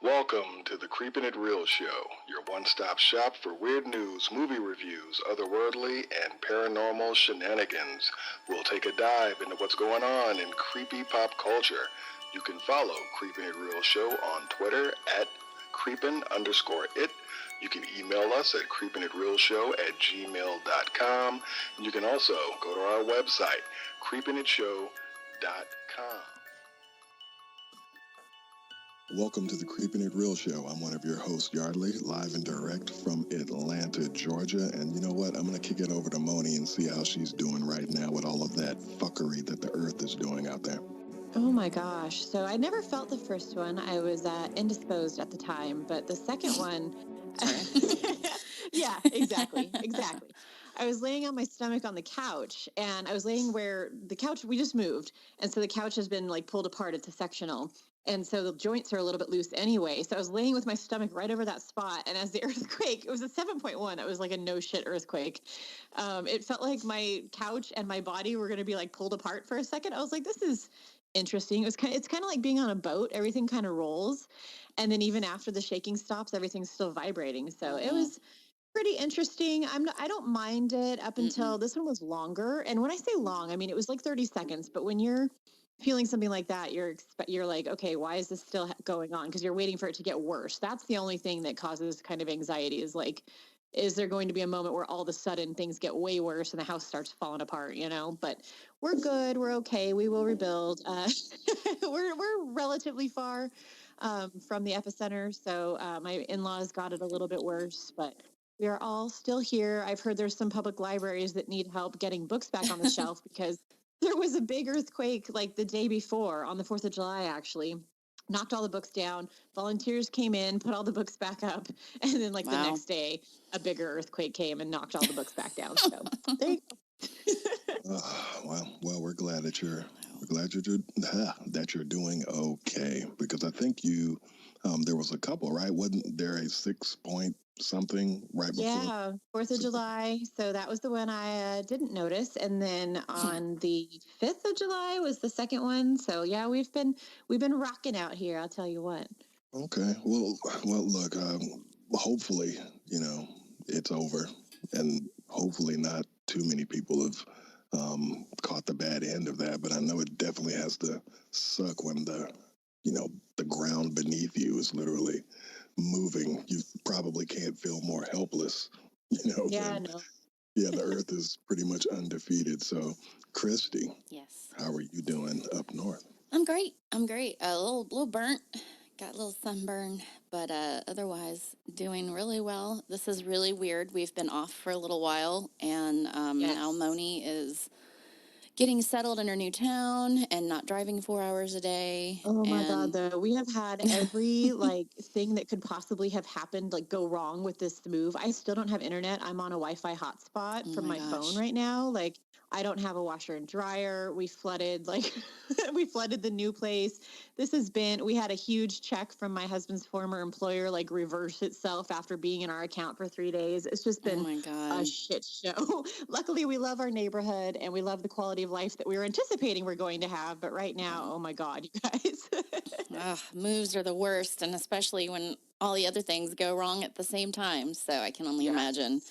Welcome to the Creepin' It Real Show, your one-stop shop for weird news, movie reviews, otherworldly, and paranormal shenanigans. We'll take a dive into what's going on in creepy pop culture. You can follow Creepin' It Real Show on Twitter at creepin_it. You can email us at creepinitrealshow@gmail.com. And you can also go to our website, creepinitshow.com. Welcome to the Creepin' It Real Show. I'm one of your hosts, Yardley, live and direct from Atlanta, Georgia. And you know what? I'm going to kick it over to Moni and see how she's doing right now with all of that fuckery that the earth is doing out there. Oh my gosh. So I never felt the first one. I was indisposed at the time, but the second one. Yeah, exactly. I was laying on my stomach on the couch, and I was laying where the couch, we just moved. And so the couch has been like pulled apart. It's a sectional. And so the joints are a little bit loose anyway. So I was laying with my stomach right over that spot. And as the earthquake, it was a 7.1. It was like a no shit earthquake. It felt like my couch and my body were going to be like pulled apart for a second. I was like, this is interesting. It's kind of like being on a boat. Everything kind of rolls. And then even after the shaking stops, everything's still vibrating. So it was pretty interesting. I don't mind it up until this one was longer. And when I say long, I mean, it was like 30 seconds, but when you're feeling something like that, you're like, okay, why is this still going on? Because you're waiting for it to get worse. That's the only thing that causes kind of anxiety, is like, is there going to be a moment where all of a sudden things get way worse and the house starts falling apart, But we're good. We're okay. We will rebuild. We're relatively far from the epicenter. So my in-laws got it a little bit worse, but we are all still here. I've heard there's some public libraries that need help getting books back on the shelf because there was a big earthquake like the day before on the 4th of July, actually. Knocked all the books down. Volunteers came in, put all the books back up. And then the next day, a bigger earthquake came and knocked all the books back down. So there you go. Well, we're glad that you're doing okay, because I think you there was a couple, right? Wasn't there a 6-point something right before? Yeah, 4th of July. So that was the one I didn't notice. And then on the 5th of July was the second one. So yeah, we've been rocking out here, I'll tell you what. Okay. Well, look, hopefully, it's over, and hopefully not too many people have caught the bad end of that. But I know it definitely has to suck when the ground beneath you is literally moving. You probably can't feel more helpless, Yeah, no. Yeah, the earth is pretty much undefeated. So, Christy. Yes. How are you doing up north? I'm great. A little burnt. Got a little sunburn, but otherwise doing really well. This is really weird. We've been off for a little while, and now Moni is getting settled in her new town and not driving 4 hours a day. Oh my God, though. We have had every thing that could possibly have happened go wrong with this move. I still don't have internet. I'm on a Wi-Fi hotspot from my phone right now. I don't have a washer and dryer. We flooded we flooded the new place. We had a huge check from my husband's former employer reverse itself after being in our account for 3 days. It's just been a shit show. Luckily, we love our neighborhood and we love the quality of life that we were anticipating we're going to have. But right now, oh my God, you guys. Moves are the worst, and especially when all the other things go wrong at the same time. So I can only imagine.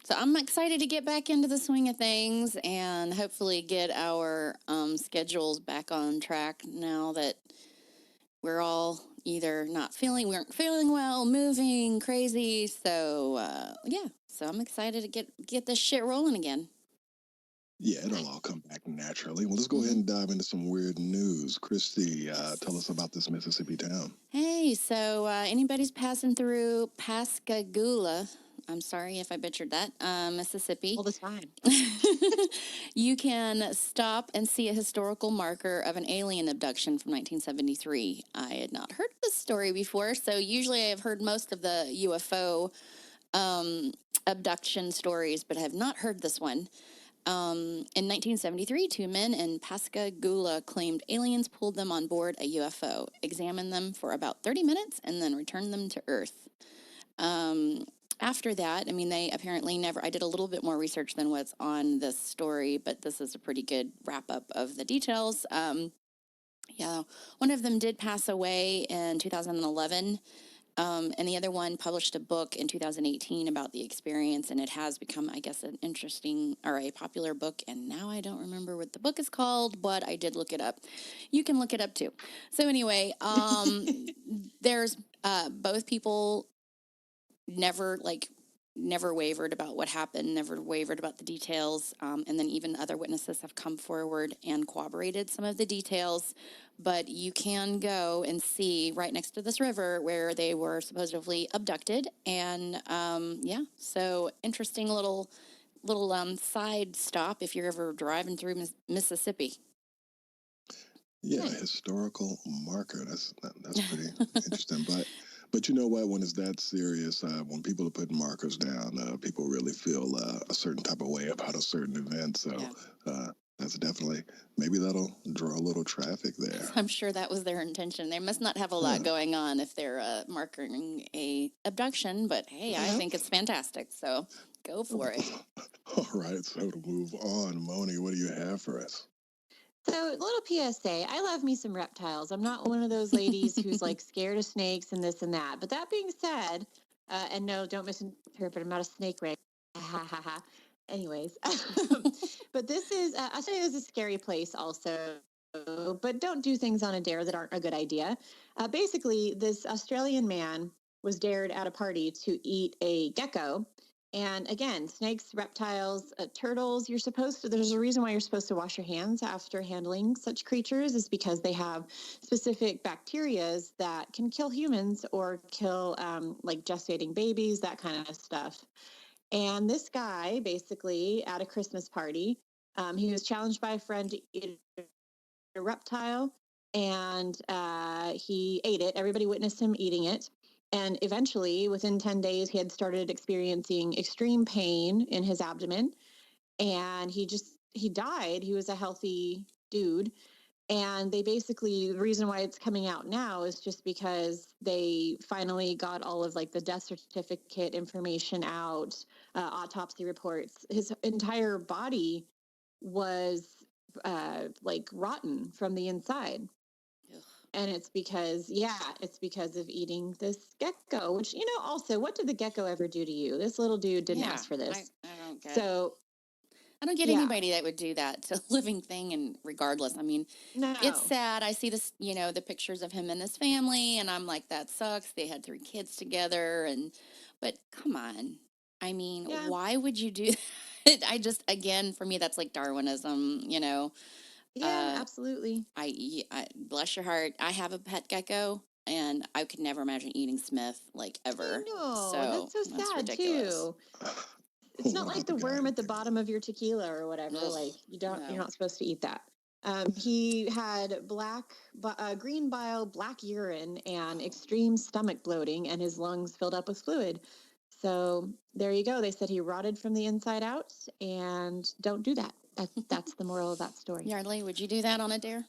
So I'm excited to get back into the swing of things and hopefully get our schedules back on track now that we're all either we weren't feeling well, moving, crazy. So, so I'm excited to get this shit rolling again. Yeah, it'll all come back naturally. Well, let's go ahead and dive into some weird news. Christy, tell us about this Mississippi town. Hey, so anybody's passing through Pascagoula, I'm sorry if I butchered that, Mississippi. All the time. You can stop and see a historical marker of an alien abduction from 1973. I had not heard this story before, so usually I have heard most of the UFO abduction stories, but I have not heard this one. In 1973, 2 men in Pascagoula claimed aliens pulled them on board a UFO, examined them for about 30 minutes, and then returned them to Earth. After that, they apparently never... I did a little bit more research than what's on this story, but this is a pretty good wrap-up of the details. Yeah. One of them did pass away in 2011. And the other one published a book in 2018 about the experience, and it has become, I guess, an interesting or a popular book. And now I don't remember what the book is called, but I did look it up. You can look it up too. So anyway, there's both people never never wavered about what happened, never wavered about the details. And then even other witnesses have come forward and corroborated some of the details. But you can go and see right next to this river where they were supposedly abducted. And yeah, so interesting little side stop if you're ever driving through Mississippi. Yeah, Nice. historical marker. That's pretty interesting. But you know what? When it's that serious, when people are putting markers down, people really feel a certain type of way about a certain event. So Yeah. that's definitely, maybe that'll draw a little traffic there. I'm sure that was their intention. They must not have a lot going on if they're marking a abduction, but hey, I think it's fantastic. So go for it. All right. So to move on, Moni, what do you have for us? So, little PSA, I love me some reptiles. I'm not one of those ladies who's like scared of snakes and this and that. But that being said, and no, don't misinterpret, I'm not a snake race. Ha ha ha. Anyways, but this is, Australia is a scary place also, but don't do things on a dare that aren't a good idea. Basically, this Australian man was dared at a party to eat a gecko. And again, snakes, reptiles, turtles, there's a reason why you're supposed to wash your hands after handling such creatures is because they have specific bacterias that can kill humans or kill like gestating babies, that kind of stuff. And this guy basically at a Christmas party, he was challenged by a friend to eat a reptile and he ate it. Everybody witnessed him eating it. And eventually, within 10 days, he had started experiencing extreme pain in his abdomen. And he died. He was a healthy dude. And they basically, the reason why it's coming out now is just because they finally got all of like the death certificate information out, autopsy reports. His entire body was like rotten from the inside. Ugh. And it's because of eating this gecko, which, also, what did the gecko ever do to you? This little dude didn't ask for this. I don't get So, I don't get yeah, anybody that would do that to a living thing. And regardless, I mean, it's no. sad. I see this, the pictures of him and his family, and I'm like, that sucks. They had 3 kids together, but come on. I mean, Yeah. why would you do that? Again, for me, that's like Darwinism, Yeah, absolutely. I bless your heart. I have a pet gecko, and I could never imagine eating Smith like ever. I know. So That's so sad ridiculous. too. It's not like the worm at the bottom of your tequila or whatever. Ugh, Like you're no. not supposed to eat that. He had green bile, black urine, and extreme stomach bloating, and his lungs filled up with fluid. So there you go. They said he rotted from the inside out, and don't do that. That's the moral of that story. Yardley, would you do that on a dare?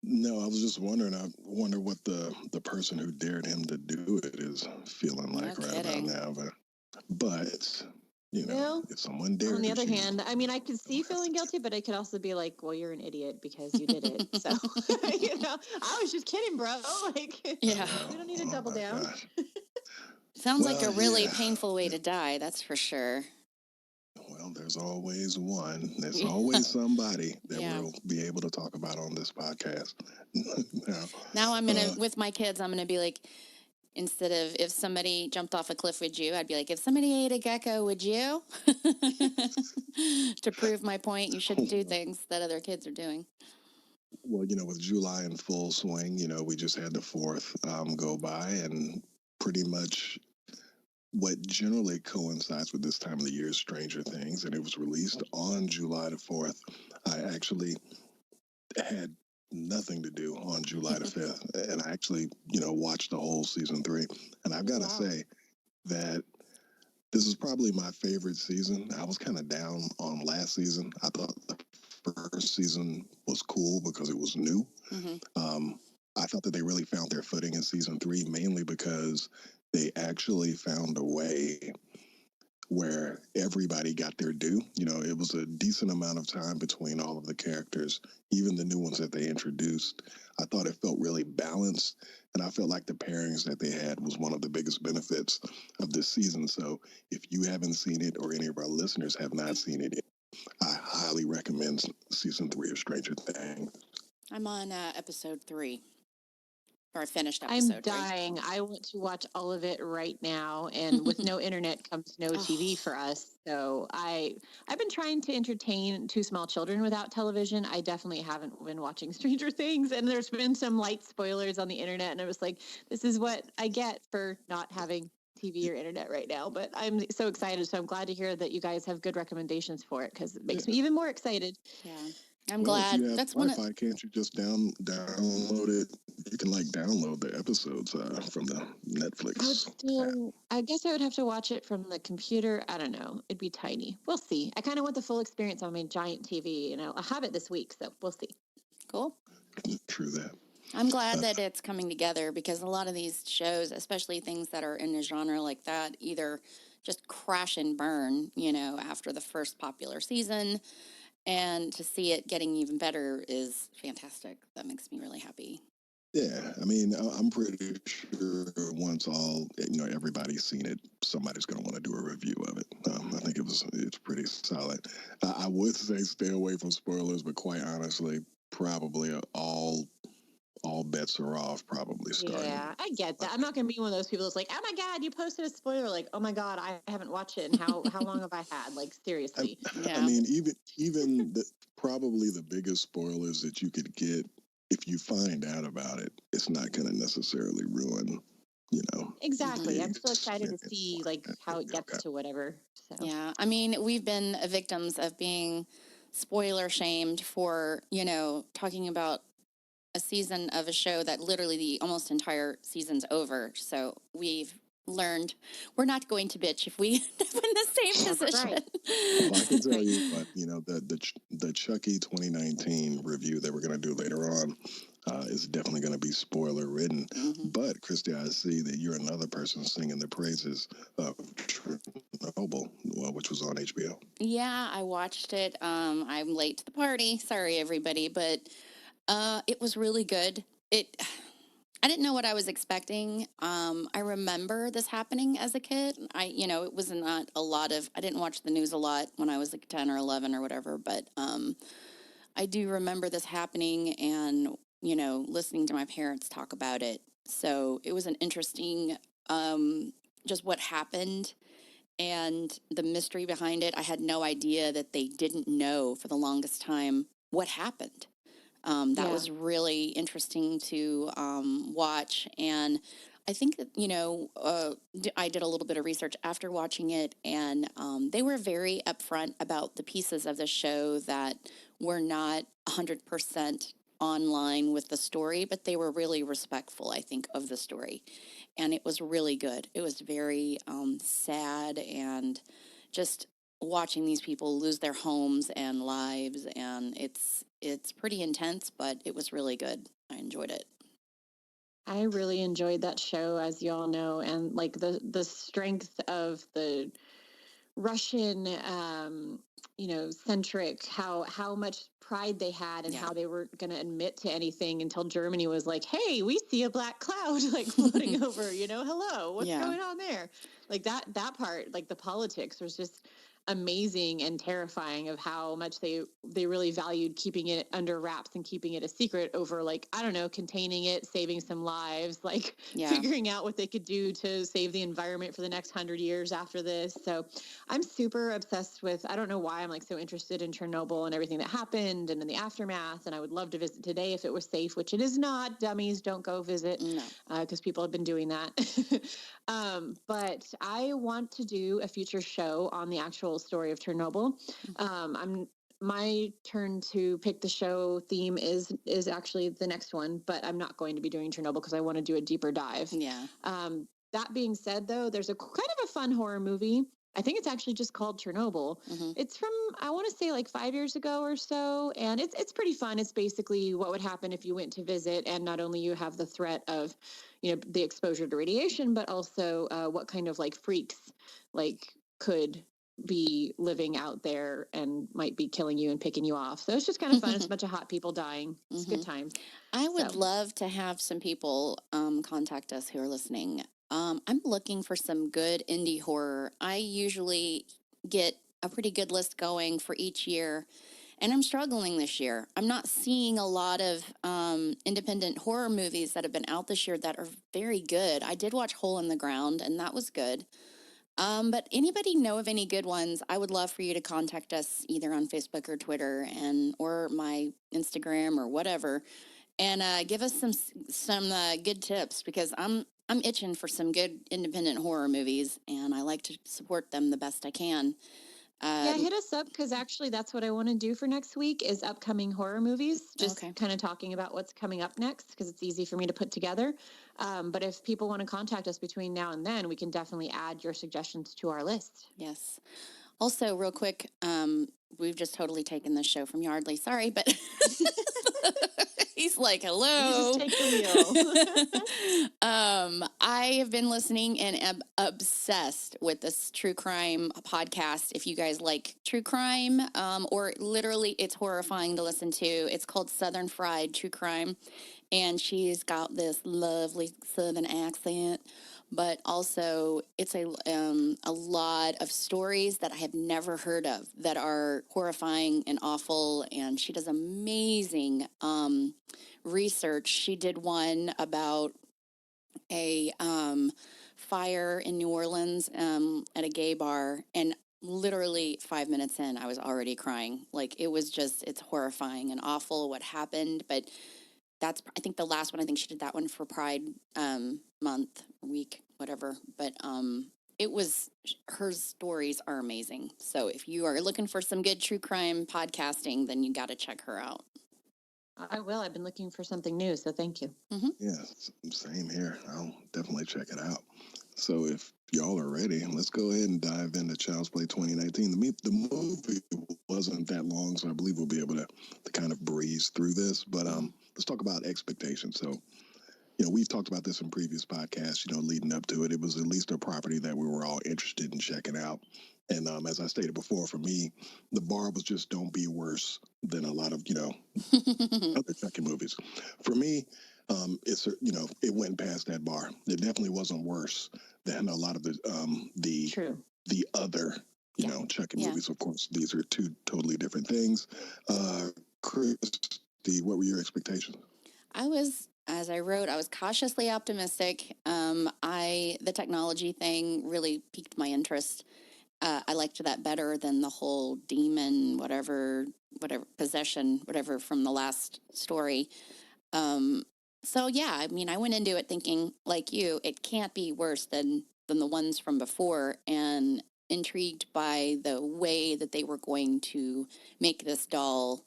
No, I was just wondering. I wonder what the person who dared him to do it is feeling like kidding. about now. But Well, if someone dared, on the other you, hand, I mean, I could see feeling guilty, but I could also be like, well, you're an idiot because you did it. So, I was just kidding, bro. Like, Yeah. we don't need to double my down. gosh. Sounds like a Well, really yeah. painful way to die, that's for sure. Well, there's always one. There's Yeah. always somebody that Yeah. we'll be able to talk about on this podcast. Now I'm with my kids, I'm gonna be like, instead of if somebody jumped off a cliff, would you? I'd be like, if somebody ate a gecko, would you? To prove my point, you shouldn't do things that other kids are doing. Well, with July in full swing, we just had the 4th go by, and pretty much what generally coincides with this time of the year is Stranger Things, and it was released on July the 4th. I actually had nothing to do on July the 5th, and I actually, watched the whole season 3. And I've got to say that this is probably my favorite season. I was kind of down on last season. I thought the first season was cool because it was new. Mm-hmm. I thought that they really found their footing in season 3, mainly because they actually found a way where everybody got their due. It was a decent amount of time between all of the characters, even the new ones that they introduced. I thought it felt really balanced, and I felt like the pairings that they had was one of the biggest benefits of this season. So if you haven't seen it, or any of our listeners have not seen it, I highly recommend season 3 of Stranger Things. I'm on episode 3. Or I finished I'm episode 3. dying. I want to watch all of it right now, and with no internet comes no TV for us. So I've been trying to entertain 2 small children without television. I definitely haven't been watching Stranger Things, and there's been some light spoilers on the internet, and I was like, this is what I get for not having TV or internet right now. But I'm so excited, so I'm glad to hear that you guys have good recommendations for it, because it makes me even more excited. Yeah. I'm Well, glad. if you have That's Wi-Fi, can't you just download it? You can download the episodes from the Netflix app. I guess I would have to watch it from the computer. I don't know. It'd be tiny. We'll see. I kind of want the full experience on my giant TV, and I'll have it this week, so we'll see. Cool. True that. I'm glad that it's coming together, because a lot of these shows, especially things that are in a genre like that, either just crash and burn, after the first popular season. And to see it getting even better is fantastic. That makes me really happy. Yeah, I mean, I'm pretty sure once everybody's seen it, somebody's going to want to do a review of it. I think it's pretty solid. I would say stay away from spoilers, but quite honestly, probably all bets are off. Probably starting. Yeah, I get that. I'm not going to be one of those people that's like, oh my God, you posted a spoiler. Like, oh my God, I haven't watched it. And how long have I had? Like, seriously. I mean, even probably the biggest spoilers that you could get, if you find out about it, it's not going to necessarily ruin, Exactly. I'm still excited to see how it gets to whatever. So. Yeah, I mean, we've been victims of being spoiler shamed for, talking about a season of a show that literally the almost entire season's over. So we've learned we're not going to bitch if we end up in the same position. Right. Well, I can tell you what, the Chucky 2019 review that we're going to do later on is definitely going to be spoiler ridden. Mm-hmm. But Christy, I see that you're another person singing the praises of Chernobyl, which was on HBO. Yeah, I watched it. I'm late to the party. Sorry, everybody, but it was really good. I didn't know what I was expecting. I remember this happening as a kid. It was not a lot of, I didn't watch the news a lot when I was like 10 or 11 or whatever, but I do remember this happening and, listening to my parents talk about it. So it was an interesting, just what happened and the mystery behind it. I had no idea that they didn't know for the longest time what happened. That was really interesting to watch. And I think that, I did a little bit of research after watching it, and they were very upfront about the pieces of the show that were not 100% online with the story, but they were really respectful, I think, of the story. And it was really good. It was very sad, and just watching these people lose their homes and lives, and it's pretty intense, but it was really good. I enjoyed it. I really enjoyed that show, as you all know, and the strength of the Russian, centric, how much pride they had, and how they weren't going to admit to anything until Germany was like, hey, we see a black cloud floating over, hello, what's going on there? That part, the politics was just amazing and terrifying of how much they really valued keeping it under wraps and keeping it a secret over containing it, saving some lives, figuring out what they could do to save the environment for the next 100 years after this. So I'm super obsessed with, I don't know why I'm so interested in Chernobyl and everything that happened and in the aftermath. And I would love to visit today if it was safe, which it is not. Dummies, don't go visit because people have been doing that. But I want to do a future show on the actual story of Chernobyl. My turn to pick the show theme is actually the next one, but I'm not going to be doing Chernobyl because I want to do a deeper dive. Yeah. That being said, though, there's a kind of a fun horror movie. I think it's actually just called Chernobyl. Mm-hmm. It's from, I want to say 5 years ago or so. And it's pretty fun. It's basically what would happen if you went to visit, and not only you have the threat of, the exposure to radiation, but also what kind of freaks could be living out there and might be killing you and picking you off. So it's just kind of fun. It's a bunch of hot people dying. It's good times. I would love to have some people contact us who are listening. I'm looking for some good indie horror. I usually get a pretty good list going for each year, and I'm struggling this year. I'm not seeing a lot of independent horror movies that have been out this year that are very good. I did watch Hole in the Ground, and that was good. But anybody know of any good ones? I would love for you to contact us either on Facebook or Twitter or my Instagram or whatever, and give us some good tips, because I'm itching for some good independent horror movies, and I like to support them the best I can. Yeah, hit us up, because actually that's what I want to do for next week is upcoming horror movies. Just kind of talking about what's coming up next, because it's easy for me to put together. But if people want to contact us between now and then, we can definitely add your suggestions to our list. Yes. Also, real quick, we've just totally taken this show from Yardley. Sorry, but he's like, hello. You just take the wheel. I have been listening and am obsessed with this true crime podcast. If you guys like true crime, or literally it's horrifying to listen to, it's called Southern Fried True Crime. And she's got this lovely Southern accent, but also it's a lot of stories that I have never heard of that are horrifying and awful. And she does amazing research. She did one about a fire in New Orleans at a gay bar, and literally 5 minutes in, I was already crying. Like, it's horrifying and awful what happened, but that's, I think, the last one. I think she did that one for Pride month, week, whatever. But her stories are amazing. So if you are looking for some good true crime podcasting, then you got to check her out. I will. I've been looking for something new, so thank you. Yeah, same here. I'll definitely check it out. So if y'all are ready, let's go ahead and dive into Child's Play 2019. The movie wasn't that long, so I believe we'll be able to kind of breeze through this. But let's talk about expectations. So, we've talked about this in previous podcasts, leading up to it. It was at least a property that we were all interested in checking out. And as I stated before, for me, the bar was just don't be worse than a lot of, other Chucky movies. For me, it went past that bar. It definitely wasn't worse than a lot of the other, Chucky movies. Of course, these are two totally different things. Christy, what were your expectations? As I wrote, I was cautiously optimistic. The technology thing really piqued my interest. I liked that better than the whole demon, whatever possession, whatever from the last story. So yeah, I mean, I went into it thinking, like you, it can't be worse than the ones from before, and intrigued by the way that they were going to make this doll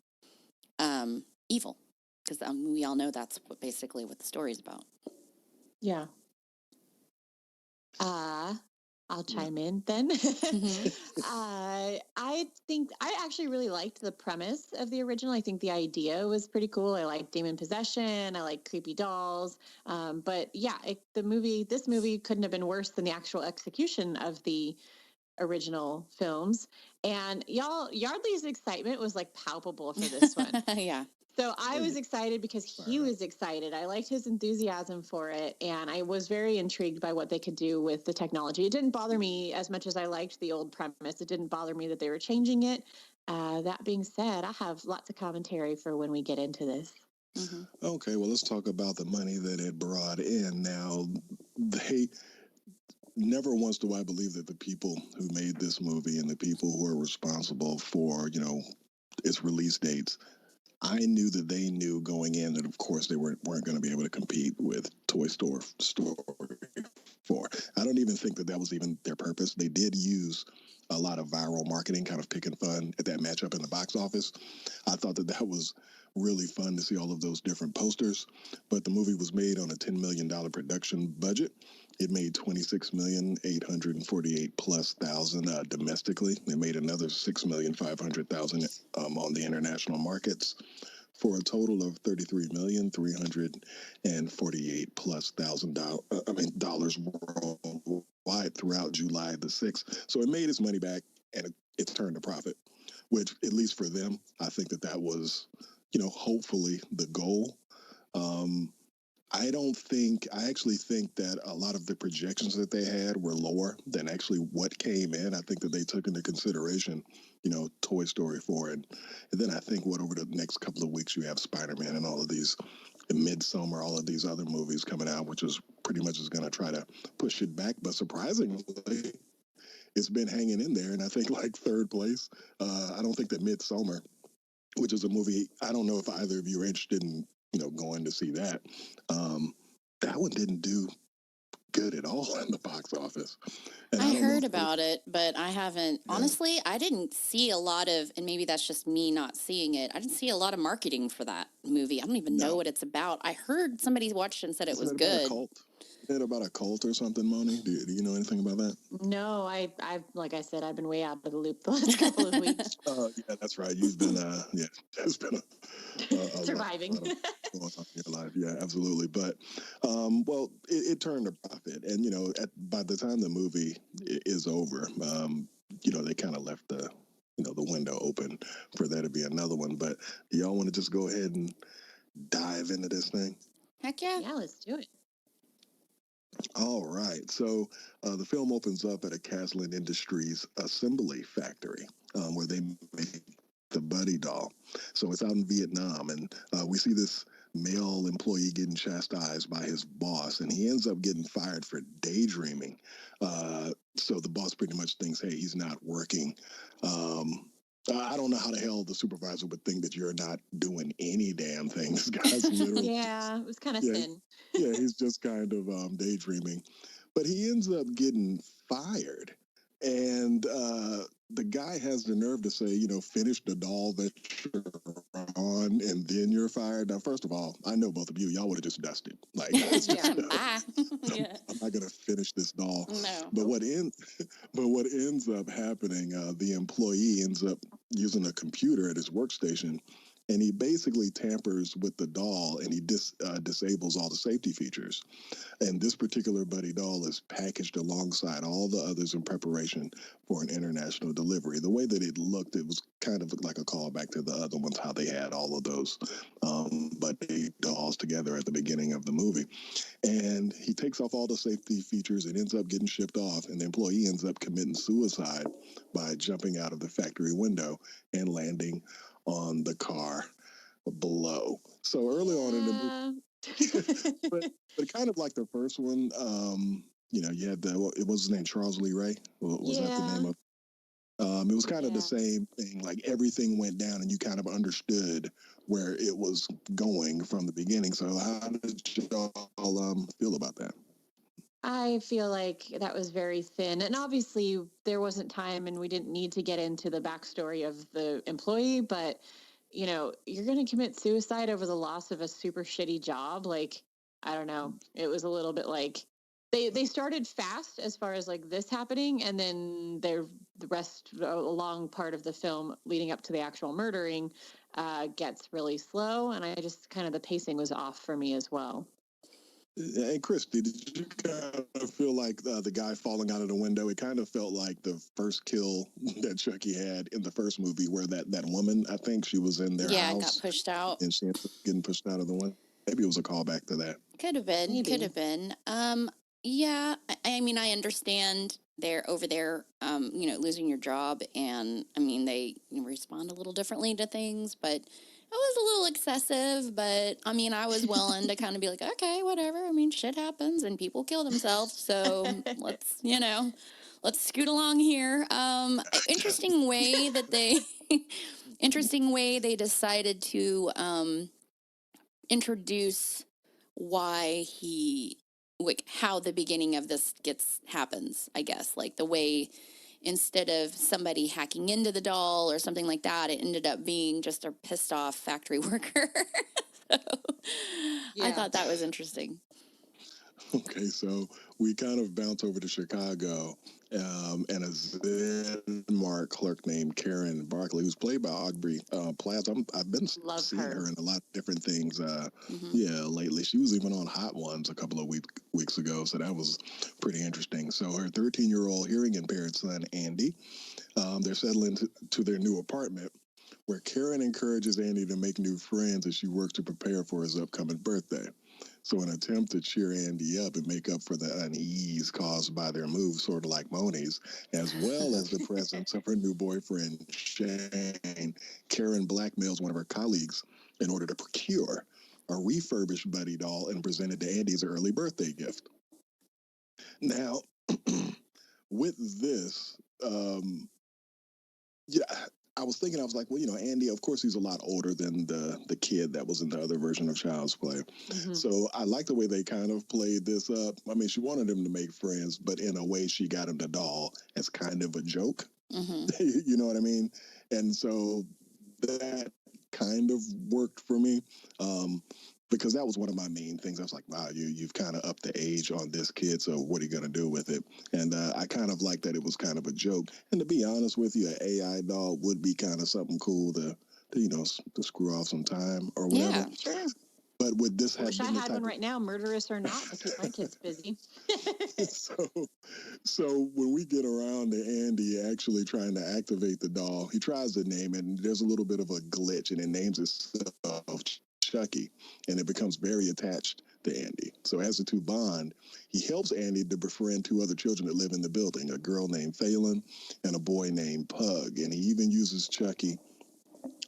evil, because we all know that's basically what the story's about. Yeah. I'll chime in then. I think I actually really liked the premise of the original. I think the idea was pretty cool. I like demon possession. I like creepy dolls. But yeah, this movie couldn't have been worse than the actual execution of the original films. And Yardley's excitement was like palpable for this one. Yeah. So I was excited because he was excited. I liked his enthusiasm for it, and I was very intrigued by what they could do with the technology. It didn't bother me as much as I liked the old premise. It didn't bother me that they were changing it. That being said, I have lots of commentary for when we get into this. Okay, well, let's talk about the money that it brought in. Now, they never once do I believe that the people who made this movie and the people who are responsible for, its release dates, I knew that they knew going in that, of course, they weren't going to be able to compete with Toy Story 4. I don't even think that was even their purpose. They did use a lot of viral marketing, kind of picking fun at that matchup in the box office. I thought that was really fun to see all of those different posters. But the movie was made on a $10 million production budget. It made $26,848,000+ domestically. It made another $6,500,000 on the international markets. for a total of $33,348,000+ worldwide throughout July the 6th. So it made its money back, and it's turned a profit, which, at least for them, I think that was, hopefully the goal. Um, I actually think that a lot of the projections that they had were lower than actually what came in. I think that they took into consideration, Toy Story 4. And then I think over the next couple of weeks, you have Spider-Man and all of these, Midsummer, all of these other movies coming out, which is pretty much is going to try to push it back. But surprisingly, it's been hanging in there. And I think like third place. I don't think that Midsummer, which is a movie, I don't know if either of you are interested in, going to see that. That one didn't do good at all in the box office. And I don't know heard if about it, but I haven't. Yeah. Honestly, I didn't see a lot of, and maybe that's just me not seeing it. I didn't see a lot of marketing for that movie. I don't even know No. what it's about. I heard somebody watched it and said it was Isn't it about a good. cult? Isn't it about a cult or something, Moni? Do you know anything about that? No, I like I said, I've been way out of the loop the last couple of weeks. Yeah, that's right. You've been, it's been a Surviving. lot going on in your life. Yeah, absolutely. But, well, it turned a profit. And, by the time the movie is over, they kind of left the window open for there to be another one. But y'all want to just go ahead and dive into this thing? Heck yeah. Yeah, let's do it. All right. So the film opens up at a Caslin Industries assembly factory where they make the Buddi doll. So it's out in Vietnam, and we see this male employee getting chastised by his boss, and he ends up getting fired for daydreaming. So the boss pretty much thinks, hey, he's not working. I don't know how the hell the supervisor would think that you're not doing any damn thing. This guy's literally Yeah, it was kind of thin. yeah, he's just kind of daydreaming. But he ends up getting fired. And the guy has the nerve to say, finish the doll that you're on and then you're fired. Now, first of all, I know both of you, y'all would have just dusted. Like, Bye. Yeah. I'm not going to finish this doll. No. But what ends up happening, the employee ends up using a computer at his workstation, and he basically tampers with the doll, and he disables all the safety features. And this particular Buddi doll is packaged alongside all the others in preparation for an international delivery. The way that it looked, it was kind of like a callback to the other ones, how they had all of those Buddi dolls together at the beginning of the movie. And he takes off all the safety features and ends up getting shipped off. And the employee ends up committing suicide by jumping out of the factory window and landing on the car below. So early on in the movie, but kind of like the first one, you had it was his name, Charles Lee Ray. Was that the name of? It was kind of the same thing. Like everything went down, and you kind of understood where it was going from the beginning. So how did you all feel about that? I feel like that was very thin. And obviously, there wasn't time, and we didn't need to get into the backstory of the employee, but you're going to commit suicide over the loss of a super shitty job. Like, I don't know. It was a little bit like they started fast as far as like this happening. And then the rest, a long part of the film leading up to the actual murdering gets really slow. And I just kind of, the pacing was off for me as well. And Chris, did you kind of feel like the guy falling out of the window? It kind of felt like the first kill that Chucky had in the first movie, where that woman, I think she was in their house. Got pushed out. And she ended up getting pushed out of the window. Maybe it was a callback to that. Could have been. Maybe. Could have been. Yeah. I mean, I understand they're over there, losing your job. And, I mean, they respond a little differently to things, but it was a little excessive, but I mean, I was willing to kind of be like, okay, whatever. I mean, shit happens and people kill themselves. So let's scoot along here. Interesting way they decided to introduce why how the beginning of this happens, I guess. Like the way, instead of somebody hacking into the doll or something like that, it ended up being just a pissed off factory worker. So I thought that was interesting. Okay, so we kind of bounce over to Chicago, and a Zenmark clerk named Karen Barclay, who's played by Aubrey Plaza. I've been Love seeing her. her in a lot of different things. Hmm. Yeah, lately she was even on Hot Ones a couple of weeks ago, so that was pretty interesting. So her 13-year-old hearing impaired son Andy, they're settling to their new apartment, where Karen encourages Andy to make new friends as she works to prepare for his upcoming birthday. So, in an attempt to cheer Andy up and make up for the unease caused by their move, sort of like Moni's, as well as the presence of her new boyfriend, Shane, Karen blackmails one of her colleagues in order to procure a refurbished Buddy doll and present it to Andy's early birthday gift. Now, with this, yeah, I was thinking, I was like, well, Andy, of course, he's a lot older than the kid that was in the other version of Child's Play. Mhm. So I like the way they kind of played this up. I mean, she wanted him to make friends, but in a way, she got him the doll as kind of a joke. Hmm. You know what I mean? And so that kind of worked for me. Because that was one of my main things. I was like, wow, you've kind of upped the age on this kid, so what are you going to do with it? And I kind of like that it was kind of a joke. And to be honest with you, an AI doll would be kind of something cool to screw off some time or whatever. Yeah. Sure. But would this I have wish I been the had type one right now, murderous or not, to keep my kids busy. of so when we get around to Andy actually trying to activate the doll, he tries to name it, and there's a little bit of a glitch, and it names itself Chucky, and it becomes very attached to Andy. So as the two bond, he helps Andy to befriend two other children that live in the building, a girl named Phelan and a boy named Pug, and he even uses Chucky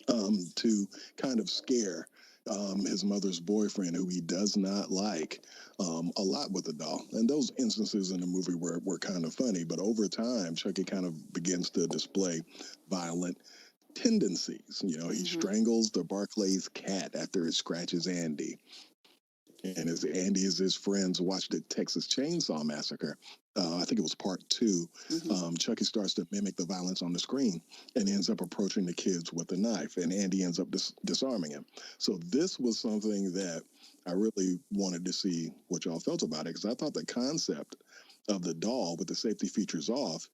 to kind of scare his mother's boyfriend, who he does not like, a lot with the doll. And those instances in the movie were kind of funny, but over time, Chucky kind of begins to display violent tendencies. He Hmm. strangles the Barclays cat after it scratches Andy. And as Andy and his friends watch the Texas Chainsaw Massacre, I think it was part 2, Hmm. Chucky starts to mimic the violence on the screen and ends up approaching the kids with a knife, and Andy ends up disarming him. So this was something that I really wanted to see what y'all felt about it, because I thought the concept of the doll with the safety features off,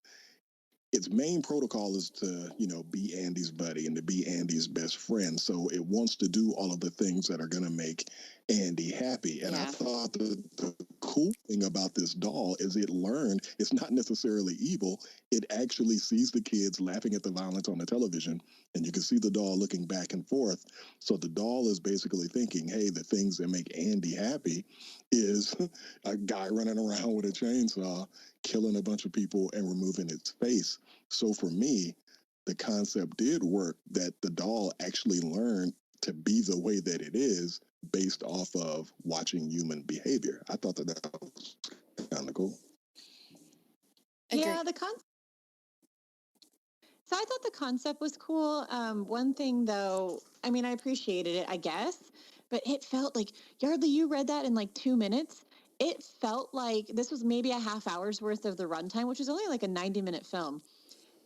its main protocol is to, be Andy's buddy and to be Andy's best friend. So it wants to do all of the things that are going to make Andy happy. And I Yeah. thought that the cool thing about this doll is it learned it's not necessarily evil. It actually sees the kids laughing at the violence on the television, and you can see the doll looking back and forth. So the doll is basically thinking, hey, the things that make Andy happy is a guy running around with a chainsaw, killing a bunch of people and removing its face. So for me, the concept did work, that the doll actually learned to be the way that it is based off of watching human behavior. I thought that was kind of cool. Agree. Yeah, so I thought the concept was cool. One thing though, I mean, I appreciated it, I guess, but it felt like, Yardley, you read that in like 2 minutes. It felt like this was maybe a half hour's worth of the runtime, which is only like a 90-minute film.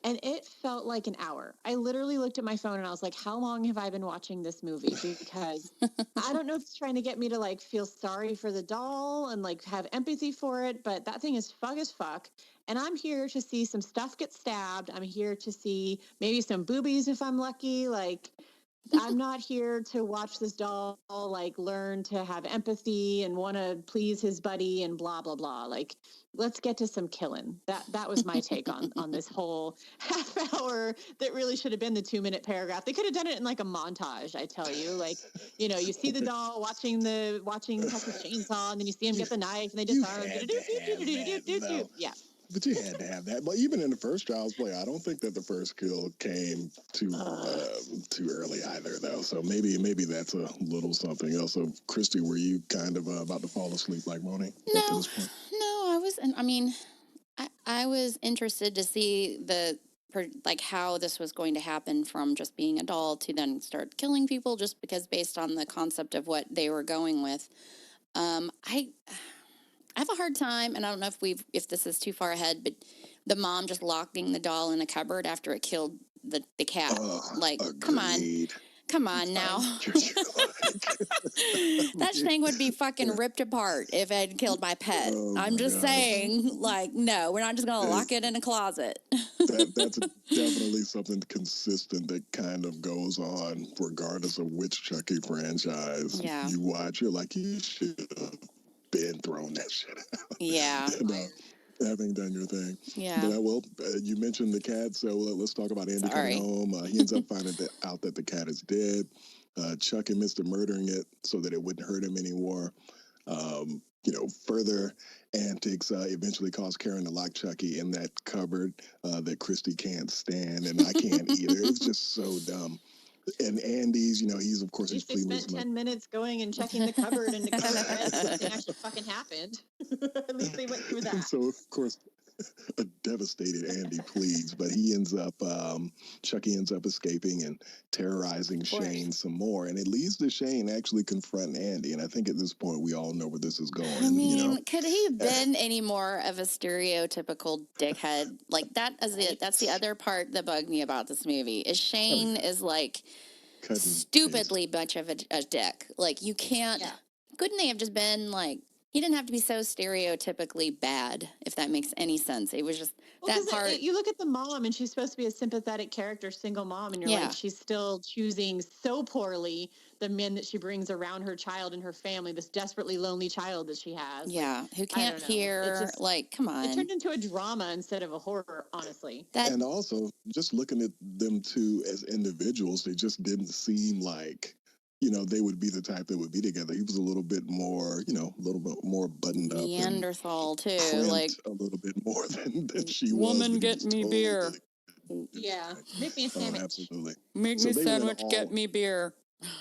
And it felt like an hour. I literally looked at my phone and I was like, how long have I been watching this movie? Because I don't know if it's trying to get me to like feel sorry for the doll and like have empathy for it, but that thing is fug as fuck. And I'm here to see some stuff get stabbed. I'm here to see maybe some boobies if I'm lucky. Like, I'm not here to watch this doll like learn to have empathy and want to please his buddy and blah blah blah. Like, let's get to some killing. That was my take on this whole half hour that really should have been the 2-minute paragraph. They could have done it in like a montage. I tell you, like, you see the doll watching Texas Chainsaw, and then you see him get the knife, and they You disarm. had to have that, though. Yeah. But you had to have that. But even in the first Child's Play, I don't think that the first kill came too early either, though. So maybe that's a little something else. So, Christy, were you kind of about to fall asleep like Moni up to No, this point? no, I was. I mean, I was interested to see like how this was going to happen from just being a doll to then start killing people, just because based on the concept of what they were going with. I have a hard time, and I don't know if this is too far ahead, but the mom just locking the doll in a cupboard after it killed the cat. Like, Agreed. come on now. That thing would be fucking ripped apart if it had killed my pet. Oh I'm my just gosh. saying, like, no, we're not just going to lock it in a closet. That's definitely something consistent that kind of goes on regardless of which Chucky franchise Yeah. you watch. You're like, you should have been throwing that shit out. Yeah. And, having done your thing. Yeah. But you mentioned the cat, so let's talk about Andy Sorry. coming home. He ends up finding out that the cat is dead. Chuck admits to murdering it so that it wouldn't hurt him anymore. Further antics eventually cause Karen to lock Chucky in that cupboard that Christy can't stand, and I can't either. It's just so dumb. And Andy's, he's of course At he's least they pleading spent 10 minutes going and checking the cupboard and declaring something actually fucking happened. At least they went through that. So of course, a devastated Andy pleads, but Chucky ends up escaping and terrorizing Shane some more, and it leads to Shane actually confronting Andy. And I think at this point we all know where this is going. I mean, could he have been any more of a stereotypical dickhead? Like that's the other part that bugged me about this movie is Shane is like stupidly much of a dick. Like you can't. Yeah. Couldn't they have just been like? He didn't have to be so stereotypically bad, if that makes any sense. It was just that part. You look at the mom, and she's supposed to be a sympathetic character, single mom, and you're like, she's still choosing so poorly the men that she brings around her child and her family, this desperately lonely child that she has. Yeah, like, who can't hear, come on. It turned into a drama instead of a horror, honestly. And also, just looking at them two as individuals, they just didn't seem like... they would be the type that would be together. He was a little bit more, a little bit more buttoned up. Neanderthal, too. Like a little bit more than she was. Woman, get me beer. Yeah. Make me a sandwich. Absolutely. Make me a sandwich, get me beer.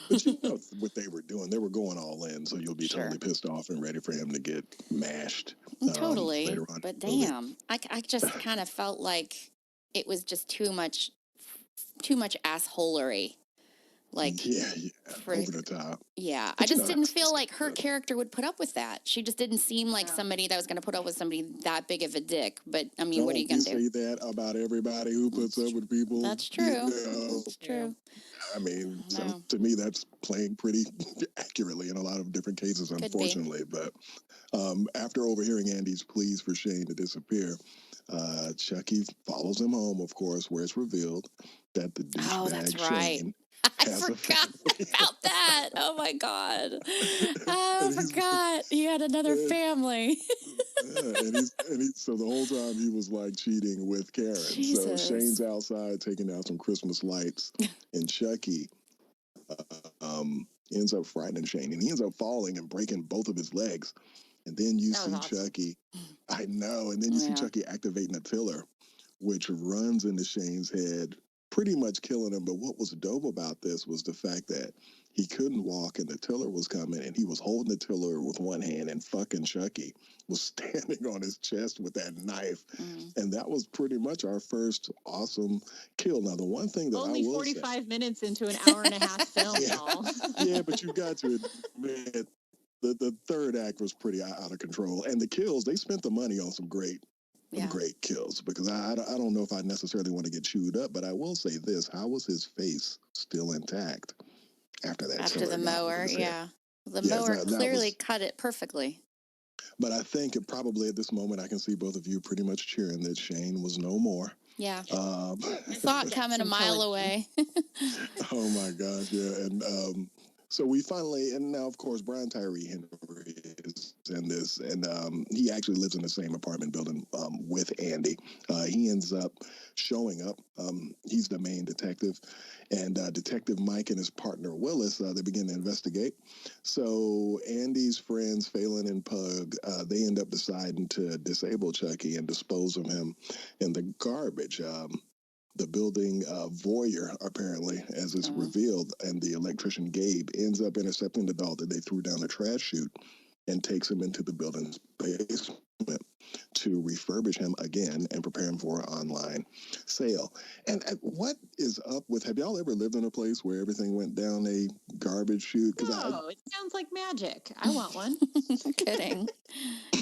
But you know what they were doing. They were going all in, so you'll be totally pissed off and ready for him to get mashed. Totally. Later on. But damn, I just kind of felt like it was just too much assholery. Like, over the top. Yeah, but I just didn't feel like her character would put up with that. She just didn't seem like somebody that was going to put up with somebody that big of a dick. But I mean, what are you going to do? You say that about everybody who puts up with people. That's true. That's true. I mean, so to me, that's playing pretty accurately in a lot of different cases, unfortunately. But after overhearing Andy's pleas for Shane to disappear, Chucky follows him home, of course, where it's revealed that the douchebag Shane... I forgot about that. Oh my God. I forgot. He had another family. So the whole time he was like cheating with Karen. Jesus. So Shane's outside taking down some Christmas lights, and Chucky ends up frightening Shane, and he ends up falling and breaking both of his legs. And then you see Chucky. I know. And then you see Chucky activating a tiller, which runs into Shane's head, pretty much killing him. But what was dope about this was the fact that he couldn't walk and the tiller was coming, and he was holding the tiller with one hand, and fucking Chucky was standing on his chest with that knife. And that was pretty much our first awesome kill. Now, the one thing that only I will 45 minutes into an hour and a half film, y'all. Yeah, but you got to admit the third act was pretty out of control. And the kills, they spent the money on some great kills, because I don't know if I necessarily want to get chewed up, but I will say this: how was his face still intact after that? After the mower, the mower clearly cut it perfectly. But I think probably at this moment I can see both of you pretty much cheering that Shane was no more. Yeah, I saw it coming a mile away. Oh my gosh, yeah, and so we finally, and now of course Brian Tyree Henry is in this, and he actually lives in the same apartment building with Andy. He ends up showing up. He's the main detective, and Detective Mike and his partner Willis, they begin to investigate. So Andy's friends Phelan and Pug, they end up deciding to disable Chucky and dispose of him in the garbage. The building voyeur, apparently, as it's revealed, and the electrician Gabe ends up intercepting the doll that they threw down the trash chute and takes him into the building's basement to refurbish him again and prepare him for an online sale. And what is up with, have y'all ever lived in a place where everything went down a garbage chute? No, it sounds like magic. I want one. Kidding.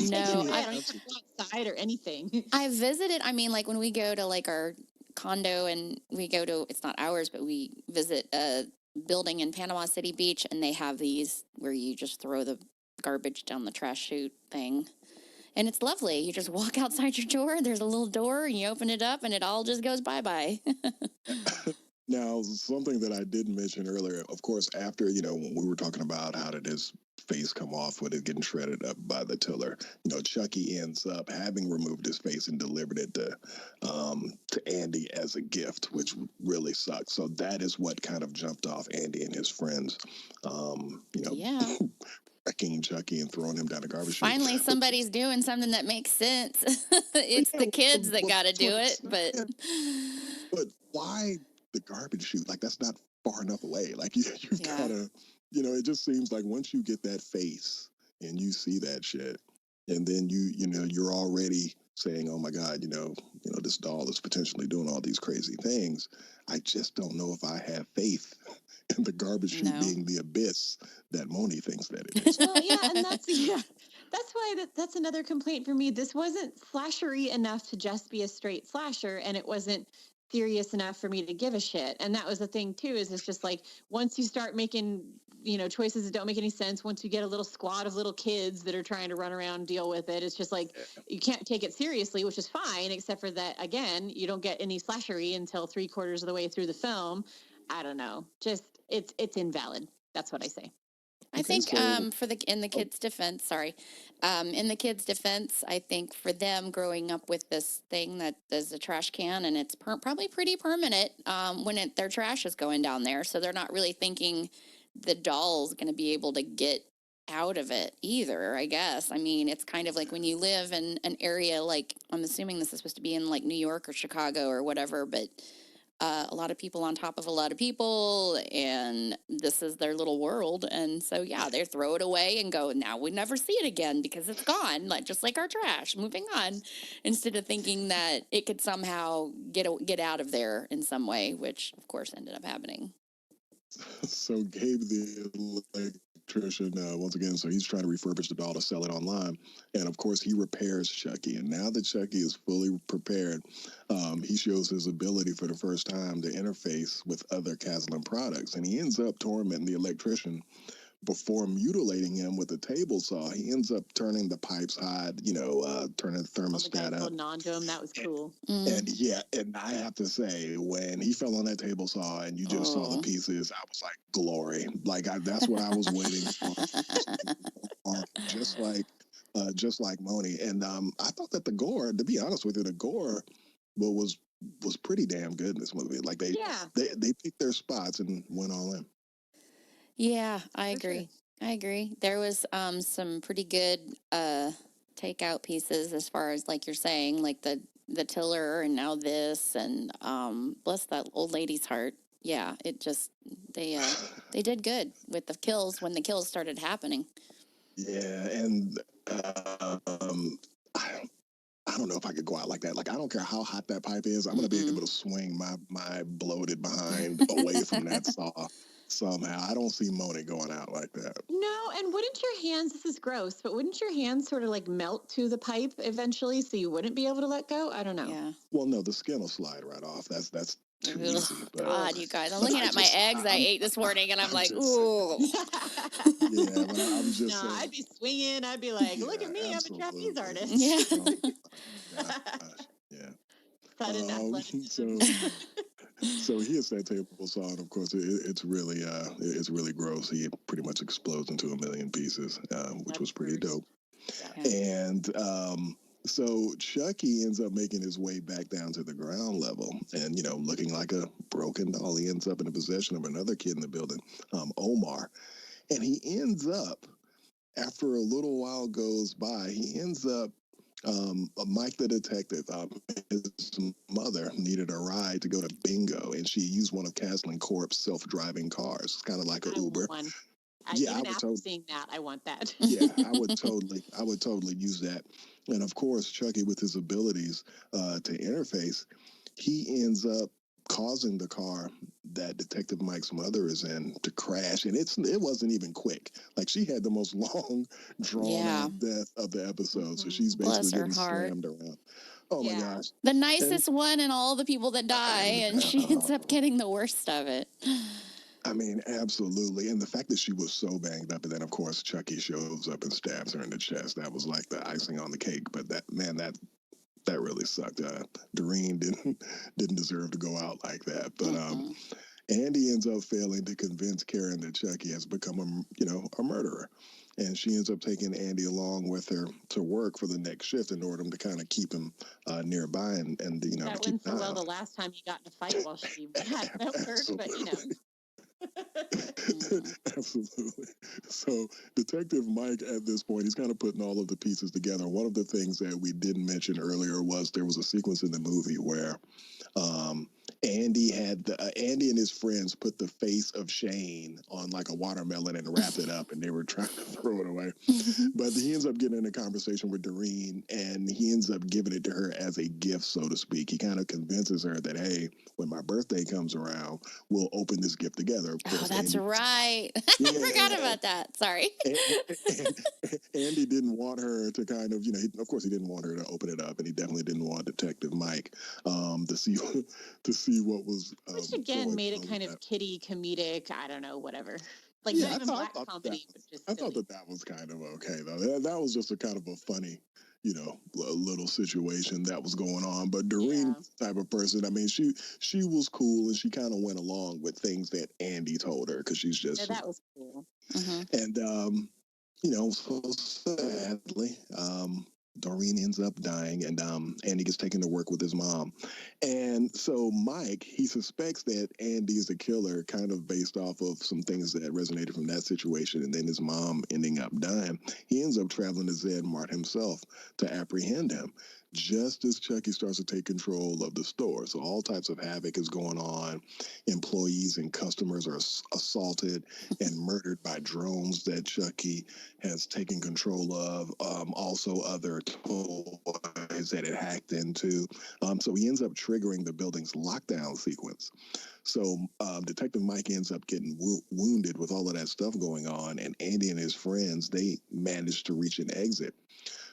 No, I don't have to go outside or anything. I visited, I mean, like when we go to like our condo and we go to, it's not ours, but we visit building in Panama City Beach, and they have these where you just throw the garbage down the trash chute thing. And it's lovely. You just walk outside your door, there's a little door, and you open it up, and it all just goes bye-bye. Now, something that I didn't mention earlier, of course, after, when we were talking about how did his face come off with it getting shredded up by the tiller, Chucky ends up having removed his face and delivered it to Andy as a gift, which really sucks. So that is what kind of jumped off Andy and his friends, Yeah. wrecking Chucky and throwing him down the garbage chute. Finally, somebody's doing something that makes sense. It's the kids that got to do it, but why the garbage chute? Like, that's not far enough away. Like, you've got to, it just seems like once you get that face and you see that shit, and then you're already saying, oh my God, this doll is potentially doing all these crazy things. I just don't know if I have faith in the garbage chute being the abyss that Moni thinks that it is. Well, yeah, and that's why that's another complaint for me. This wasn't slashery enough to just be a straight slasher, and it wasn't serious enough for me to give a shit. And that was the thing too, is it's just like once you start making choices that don't make any sense, once you get a little squad of little kids that are trying to run around and deal with it, it's just like you can't take it seriously, which is fine, except for that, again, you don't get any slashery until 3/4 of the way through the film. I don't know, just it's invalid. That's what I say. I think in the kids' defense, I think for them growing up with this thing that is a trash can, and it's probably pretty permanent when their trash is going down there, so they're not really thinking the doll's going to be able to get out of it either, I guess. I mean, it's kind of like when you live in an area like, I'm assuming this is supposed to be in like New York or Chicago or whatever, but a lot of people on top of a lot of people, and this is their little world. And so, yeah, they throw it away and go, now we never see it again because it's gone, like just like our trash, moving on, instead of thinking that it could somehow get out of there in some way, which, of course, ended up happening. So Gabe, the electrician, once again, so he's trying to refurbish the doll to sell it online. And of course, he repairs Chucky. And now that Chucky is fully prepared, he shows his ability for the first time to interface with other Caslin products. And he ends up tormenting the electrician before mutilating him with a table saw. He ends up turning the pipes hot, turning the thermostat up. On to him. That was cool. And I have to say, when he fell on that table saw and you just saw the pieces, I was like, glory. Like, that's what I was waiting for. Just like Moni. And I thought that the gore, to be honest with you, the gore was pretty damn good in this movie. Like, they picked their spots and went all in. Yeah, I agree. Sure. I agree. There was some pretty good takeout pieces as far as, like you're saying, like the tiller and now this, and bless that old lady's heart. Yeah, it just they did good with the kills when the kills started happening. Yeah, and I don't know if I could go out like that. Like, I don't care how hot that pipe is. I'm going to be able to swing my bloated behind away from that saw somehow. I don't see Moni going out like that. No, and wouldn't your hands, this is gross, but wouldn't your hands sort of like melt to the pipe eventually so you wouldn't be able to let go? I don't know. Yeah. Well, no, the skin will slide right off. That's too easy. But, God, you guys. I'm looking at my eggs I ate this morning, and I'm like, ooh. Yeah, but I'm just saying. I'd be swinging. I'd be like, look at me. Absolutely. I'm a trapeze artist. Yeah. So he hits that table saw, and of course, it's really gross. He pretty much explodes into a million pieces, which was pretty dope. Yeah. And so Chucky ends up making his way back down to the ground level, and looking like a broken doll, he ends up in the possession of another kid in the building, Omar, and he ends up, after a little while goes by, he ends up. Mike the detective, his mother needed a ride to go to bingo, and she used one of Caslin Corp's self-driving cars. It's kind of like an Uber. Even after seeing that, I want that. Yeah, I would totally use that. And of course, Chucky, with his abilities to interface, he ends up causing the car that Detective Mike's mother is in to crash, and it wasn't even quick. Like, she had the most long, drawn-out death of the episode, so she's basically getting slammed around. Oh my gosh, the nicest one, and all the people that die, and she ends up getting the worst of it. I mean, absolutely. And the fact that she was so banged up, and then of course Chucky shows up and stabs her in the chest. That was like the icing on the cake. But that really sucked. Doreen didn't deserve to go out like that. But Andy ends up failing to convince Karen that Chucky has become a murderer. And she ends up taking Andy along with her to work for the next shift in order to kind of keep him nearby and That keep went an so eye well on the last time he got in a fight while she had him at work, but Absolutely. Absolutely. So, Detective Mike, at this point, he's kind of putting all of the pieces together. One of the things that we didn't mention earlier was there was a sequence in the movie where um, Andy and his friends put the face of Shane on like a watermelon and wrapped it up, and they were trying to throw it away. But he ends up getting in a conversation with Doreen, and he ends up giving it to her as a gift, so to speak. He kind of convinces her that, hey, when my birthday comes around, we'll open this gift together. Of course, Oh, that's right. I forgot about that. Sorry. Andy didn't want her to kind of, of course, he didn't want her to open it up, and he definitely didn't want Detective Mike to see what was. which again made it on kind with of that. kitty comedic. I don't know, whatever. Like Yeah, not even black comedy, but just I thought silly. that was kind of okay though. That was just a kind of a funny, little situation that was going on. But Doreen, type of person, I mean, she was cool and she kind of went along with things that Andy told her because she's just. Yeah, that was cool. And so sadly, Doreen ends up dying, and Andy gets taken to work with his mom. And so Mike, he suspects that Andy is a killer, kind of based off of some things that resonated from that situation, and then his mom ending up dying. He ends up traveling to Zedmart himself to apprehend him, just as Chucky starts to take control of the store. So all types of havoc is going on. Employees and customers are assaulted and murdered by drones that Chucky has taken control of. Also, other toys that it hacked into. So he ends up triggering the building's lockdown sequence. So Detective Mike ends up getting wounded with all of that stuff going on, and Andy and his friends, they manage to reach an exit.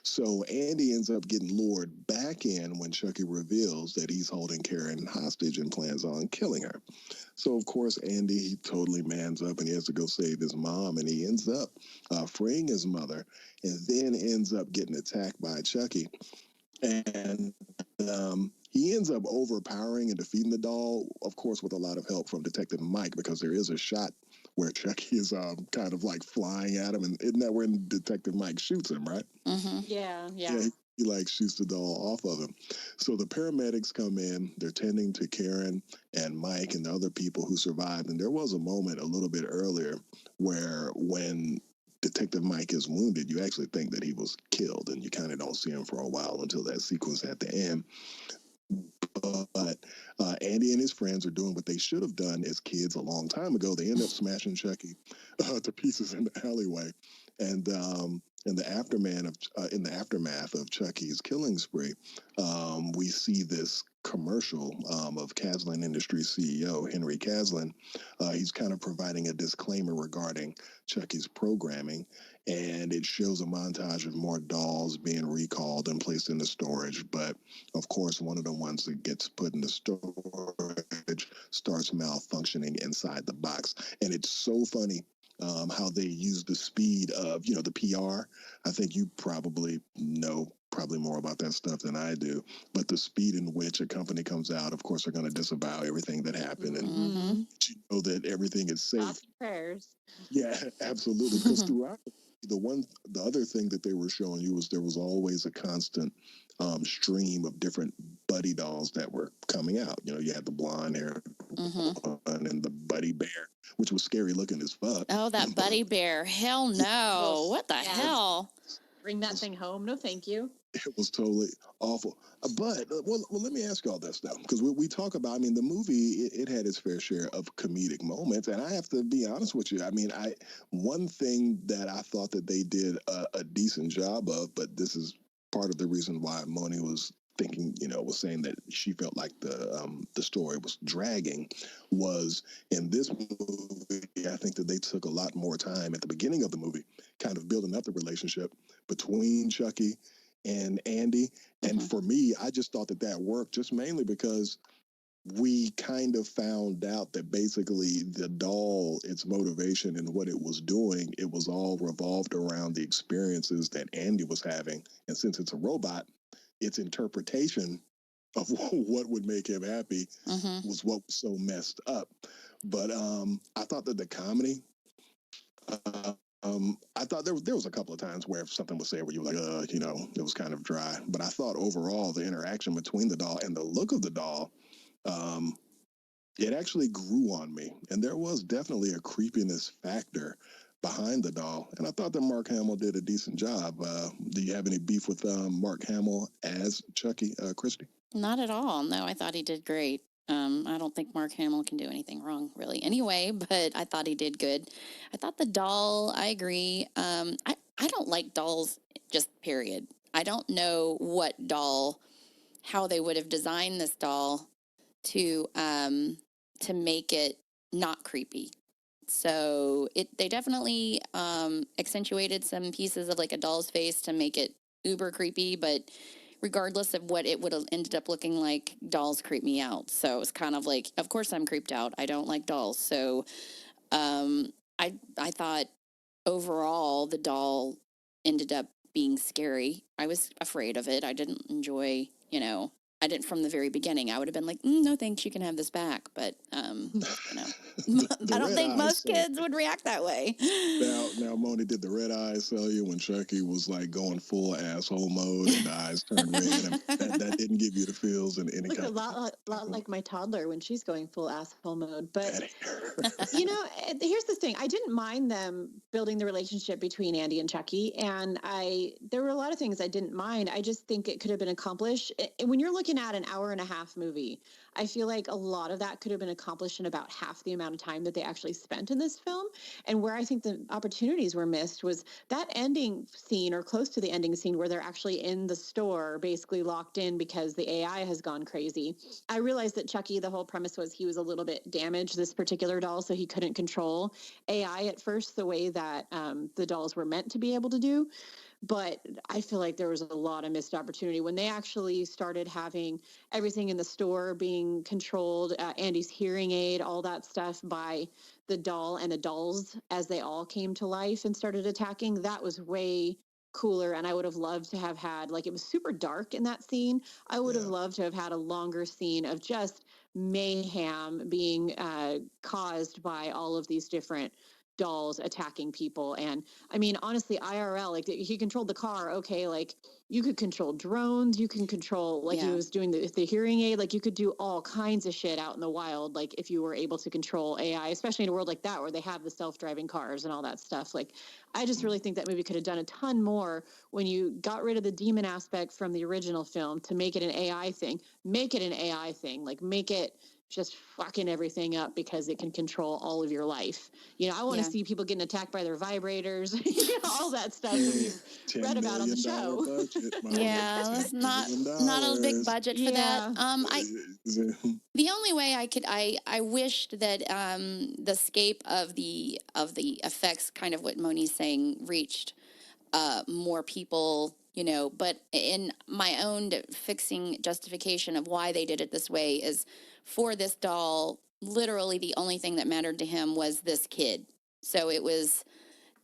So Andy ends up getting lured back in when Chucky reveals that he's holding Karen hostage and plans on killing her. So, of course, Andy, he totally mans up and he has to go save his mom, and he ends up freeing his mother and then ends up getting attacked by Chucky. And he ends up overpowering and defeating the doll, of course, with a lot of help from Detective Mike, because there is a shot where Chucky is kind of like flying at him. And isn't that when Detective Mike shoots him, right? Yeah. He like shoots the doll off of him. So the paramedics come in, they're tending to Karen and Mike and the other people who survived. And there was a moment a little bit earlier where when Detective Mike is wounded, you actually think that he was killed, and you kind of don't see him for a while until that sequence at the end. But Andy and his friends are doing what they should have done as kids a long time ago. They end up smashing Chucky to pieces in the alleyway, and in the aftermath of Chucky's killing spree, we see this commercial of Caslin Industries CEO Henry Caslin. He's kind of providing a disclaimer regarding Chucky's programming, and it shows a montage of more dolls being recalled and placed into storage. But of course, one of the ones that gets put into storage starts malfunctioning inside the box, and it's so funny. How they use the speed of, the PR. I think you probably know more about that stuff than I do. But the speed in which a company comes out, of course, they're going to disavow everything that happened, and you know that everything is safe. Lots of prayers. Yeah, absolutely. Because throughout the other thing that they were showing you was there was always a constant stream of different Buddi dolls that were coming out. You had the blonde hair one and the Buddi bear, which was scary looking as fuck. Oh, that Buddi bear. Hell no. What the hell? Bring that thing home. No, thank you. It was totally awful. But, let me ask you all this now, because we talk about, I mean, the movie, it had its fair share of comedic moments. And I have to be honest with you. I mean, one thing that I thought that they did a decent job of, but this is part of the reason why Moni was thinking, was saying that she felt like the story was dragging, was in this movie, I think that they took a lot more time at the beginning of the movie, kind of building up the relationship between Chucky and Andy. And for me, I just thought that worked just mainly because we kind of found out that basically the doll, its motivation and what it was doing, it was all revolved around the experiences that Andy was having. And since it's a robot, its interpretation of what would make him happy was what was so messed up. But I thought that the comedy, I thought there was a couple of times where something was said where you were like, it was kind of dry. But I thought overall the interaction between the doll and the look of the doll, it actually grew on me. And there was definitely a creepiness factor behind the doll. And I thought that Mark Hamill did a decent job. Do you have any beef with Mark Hamill as Chucky, Christy? Not at all. No, I thought he did great. I don't think Mark Hamill can do anything wrong, really, anyway, but I thought he did good. I thought the doll, I agree. I don't like dolls, just period. I don't know what doll, how they would have designed this doll to make it not creepy. So they definitely accentuated some pieces of like a doll's face to make it uber creepy, but regardless of what it would have ended up looking like, dolls creep me out. So it's kind of like, of course I'm creeped out. I don't like dolls. So I thought overall the doll ended up being scary. I was afraid of it. I didn't enjoy, I didn't from the very beginning. I would have been like, no thanks, you can have this back. But I don't think most kids would react that way. Now, Moni, did the red eyes sell you when Chucky was like going full asshole mode and the eyes turned red? And that didn't give you the feels in any kind of... lot like my toddler when she's going full asshole mode. But, here's the thing. I didn't mind them building the relationship between Andy and Chucky. And there were a lot of things I didn't mind. I just think it could have been accomplished. When you're looking at an hour-and-a-half movie, I feel like a lot of that could have been accomplished in about half the amount of time that they actually spent in this film. And where I think the opportunities were missed was that ending scene, or close to the ending scene, where they're actually in the store, basically locked in because the AI has gone crazy. I realized that Chucky, the whole premise was he was a little bit damaged, this particular doll, so he couldn't control AI at first the way that the dolls were meant to be able to do. But I feel like there was a lot of missed opportunity when they actually started having everything in the store being controlled, Andy's hearing aid, all that stuff by the doll and the dolls as they all came to life and started attacking. That was way cooler. And I would have loved to have had, like, it was super dark in that scene. I would have loved to have had a longer scene of just mayhem being caused by all of these different dolls attacking people. And I mean, honestly, IRL, like he controlled the car. Okay. Like you could control drones, you can control, like he was doing the hearing aid, like you could do all kinds of shit out in the wild. Like if you were able to control AI, especially in a world like that, where they have the self-driving cars and all that stuff. Like, I just really think that movie could have done a ton more when you got rid of the demon aspect from the original film to make it an AI thing, make it just fucking everything up because it can control all of your life. I want to see people getting attacked by their vibrators, all that stuff that we've read about on the show. Budget, it's not a big budget for that. The only way I wished that the scape of the effects, kind of what Moni's saying, reached more people. But in my own fixing justification of why they did it this way is, for this doll, literally the only thing that mattered to him was this kid. So it was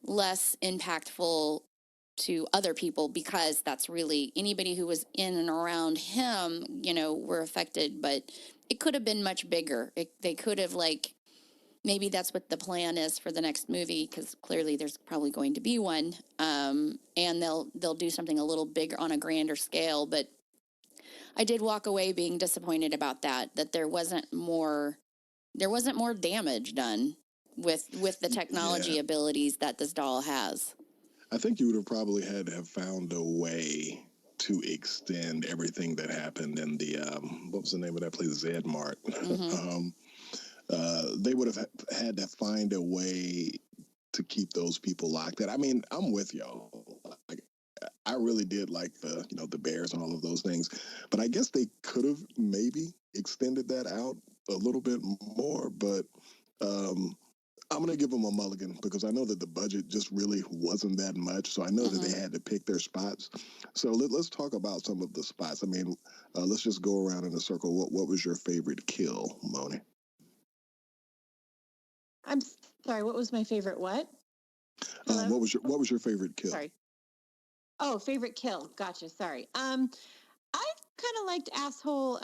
less impactful to other people because that's really anybody who was in and around him, were affected. But it could have been much bigger. They could have, like, maybe that's what the plan is for the next movie, because clearly there's probably going to be one. And they'll do something a little bigger on a grander scale. But I did walk away being disappointed about that there wasn't more damage done with the technology abilities that this doll has. I think you would have probably had to have found a way to extend everything that happened in the what was the name of that place? Zed Mart. They would have had to find a way to keep those people locked in. I mean, I'm with y'all. Like, I really did like the bears and all of those things, but I guess they could have maybe extended that out a little bit more. But I'm going to give them a mulligan because I know that the budget just really wasn't that much. So I know that they had to pick their spots. So us talk about some of the spots. I mean, let's just go around in a circle. What was your favorite kill, Moni? I'm sorry. What was my favorite? What? Hello? What was your favorite kill? Sorry. Oh, favorite kill. Gotcha. Sorry. I kind of liked asshole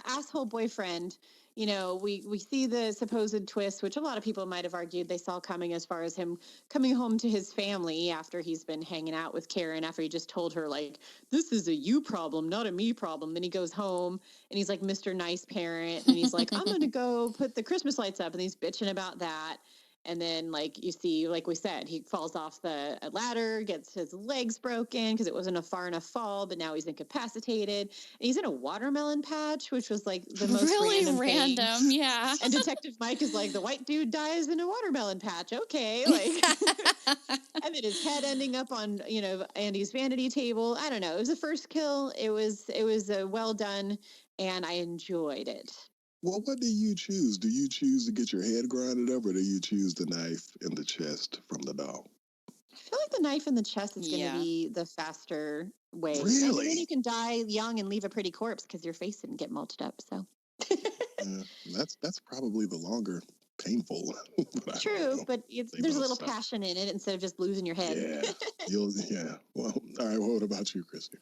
asshole boyfriend. You know, we see the supposed twist, which a lot of people might have argued they saw coming, as far as him coming home to his family after he's been hanging out with Karen, after he just told her, like, this is a you problem, not a me problem. Then he goes home and he's like Mr. Nice Parent, and he's like, I'm gonna go put the Christmas lights up, and he's bitching about that. And then, like, you see, like we said, he falls off the ladder, gets his legs broken because it wasn't a far enough fall, but now he's incapacitated. And he's in a watermelon patch, which was like the most really random thing. yeah. And Detective Mike is like, the white dude dies in a watermelon patch. Okay. Like, and then his head ending up on, you know, Andy's vanity table. I don't know. It was the first kill. It was well done, and I enjoyed it. Well, what do you choose? Do you choose to get your head grinded up, or do you choose the knife in the chest from the doll? I feel like the knife in the chest is going to be the faster way. Really? And then you can die young and leave a pretty corpse because your face didn't get mulched up. So that's probably the longer painful. True, but there's a little passion in it instead of just losing your head. Yeah. Well, all right. What about you, Christy?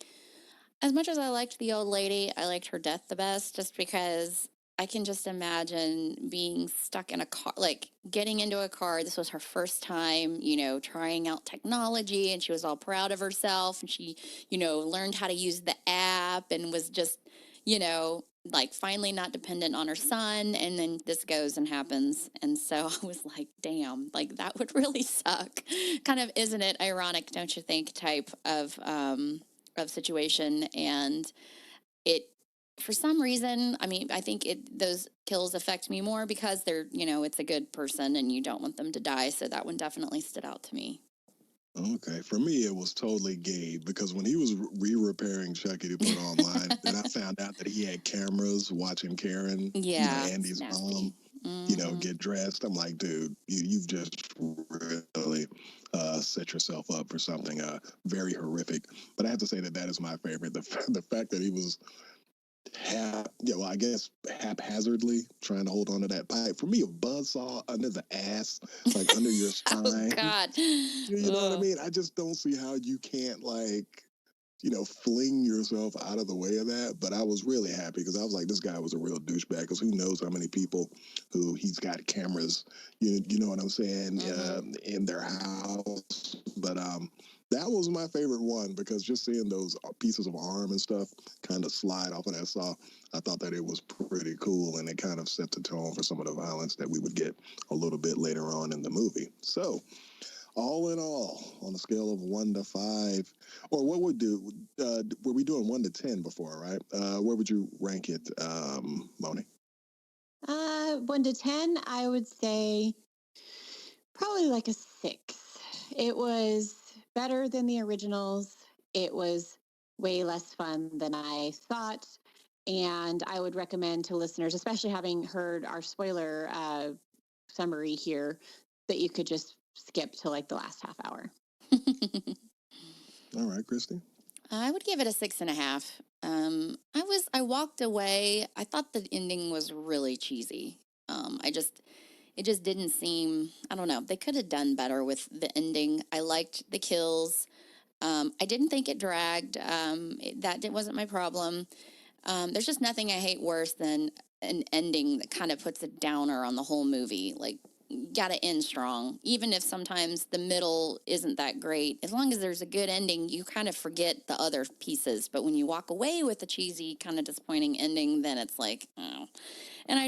As much as I liked the old lady, I liked her death the best, just because I can just imagine being stuck in a car, like getting into a car. This was her first time, you know, trying out technology, and she was all proud of herself. And she, you know, learned how to use the app and was just, you know, like finally not dependent on her son. And then this goes and happens. And so I was like, damn, like that would really suck. Kind of, isn't it ironic, don't you think, type of situation. And it, for some reason, I mean, I think those kills affect me more because they're, you know, it's a good person and you don't want them to die. So that one definitely stood out to me. Okay, for me, it was totally Gabe, because when he was re-repairing Chucky to put online, then I found out that he had cameras watching Karen, Andy's mom, get dressed. I'm like, dude, you've just really set yourself up for something very horrific. But I have to say that is my favorite. The fact that he was I guess haphazardly trying to hold on to that pipe. For me, a buzzsaw under the ass, like under your spine. Oh, God. You know what I mean? I just don't see how you can't, fling yourself out of the way of that. But I was really happy because I was like, this guy was a real douchebag, because who knows how many people who he's got cameras, you know what I'm saying, in their house. But that was my favorite one, because just seeing those pieces of arm and stuff kind of slide off of that saw, I thought that it was pretty cool, and it kind of set the tone for some of the violence that we would get a little bit later on in the movie. So, all in all, on a scale of 1 to 5, or what would do? Were we doing 1 to 10 before, right? Where would you rank it, Moni? 1 to 10, I would say probably like a 6. It was better than the originals. It was way less fun than I thought. And I would recommend to listeners, especially having heard our spoiler summary here, that you could just skip to like the last half hour. All right, Christy? I would give it a 6.5. I walked away. I thought the ending was really cheesy. It just didn't seem, I don't know. They could have done better with the ending. I liked the kills. I didn't think it dragged. Wasn't my problem. There's just nothing I hate worse than an ending that kind of puts a downer on the whole movie. Like, gotta end strong, even if sometimes the middle isn't that great. As long as there's a good ending, you kind of forget the other pieces. But when you walk away with a cheesy, kind of disappointing ending, then it's like, oh. And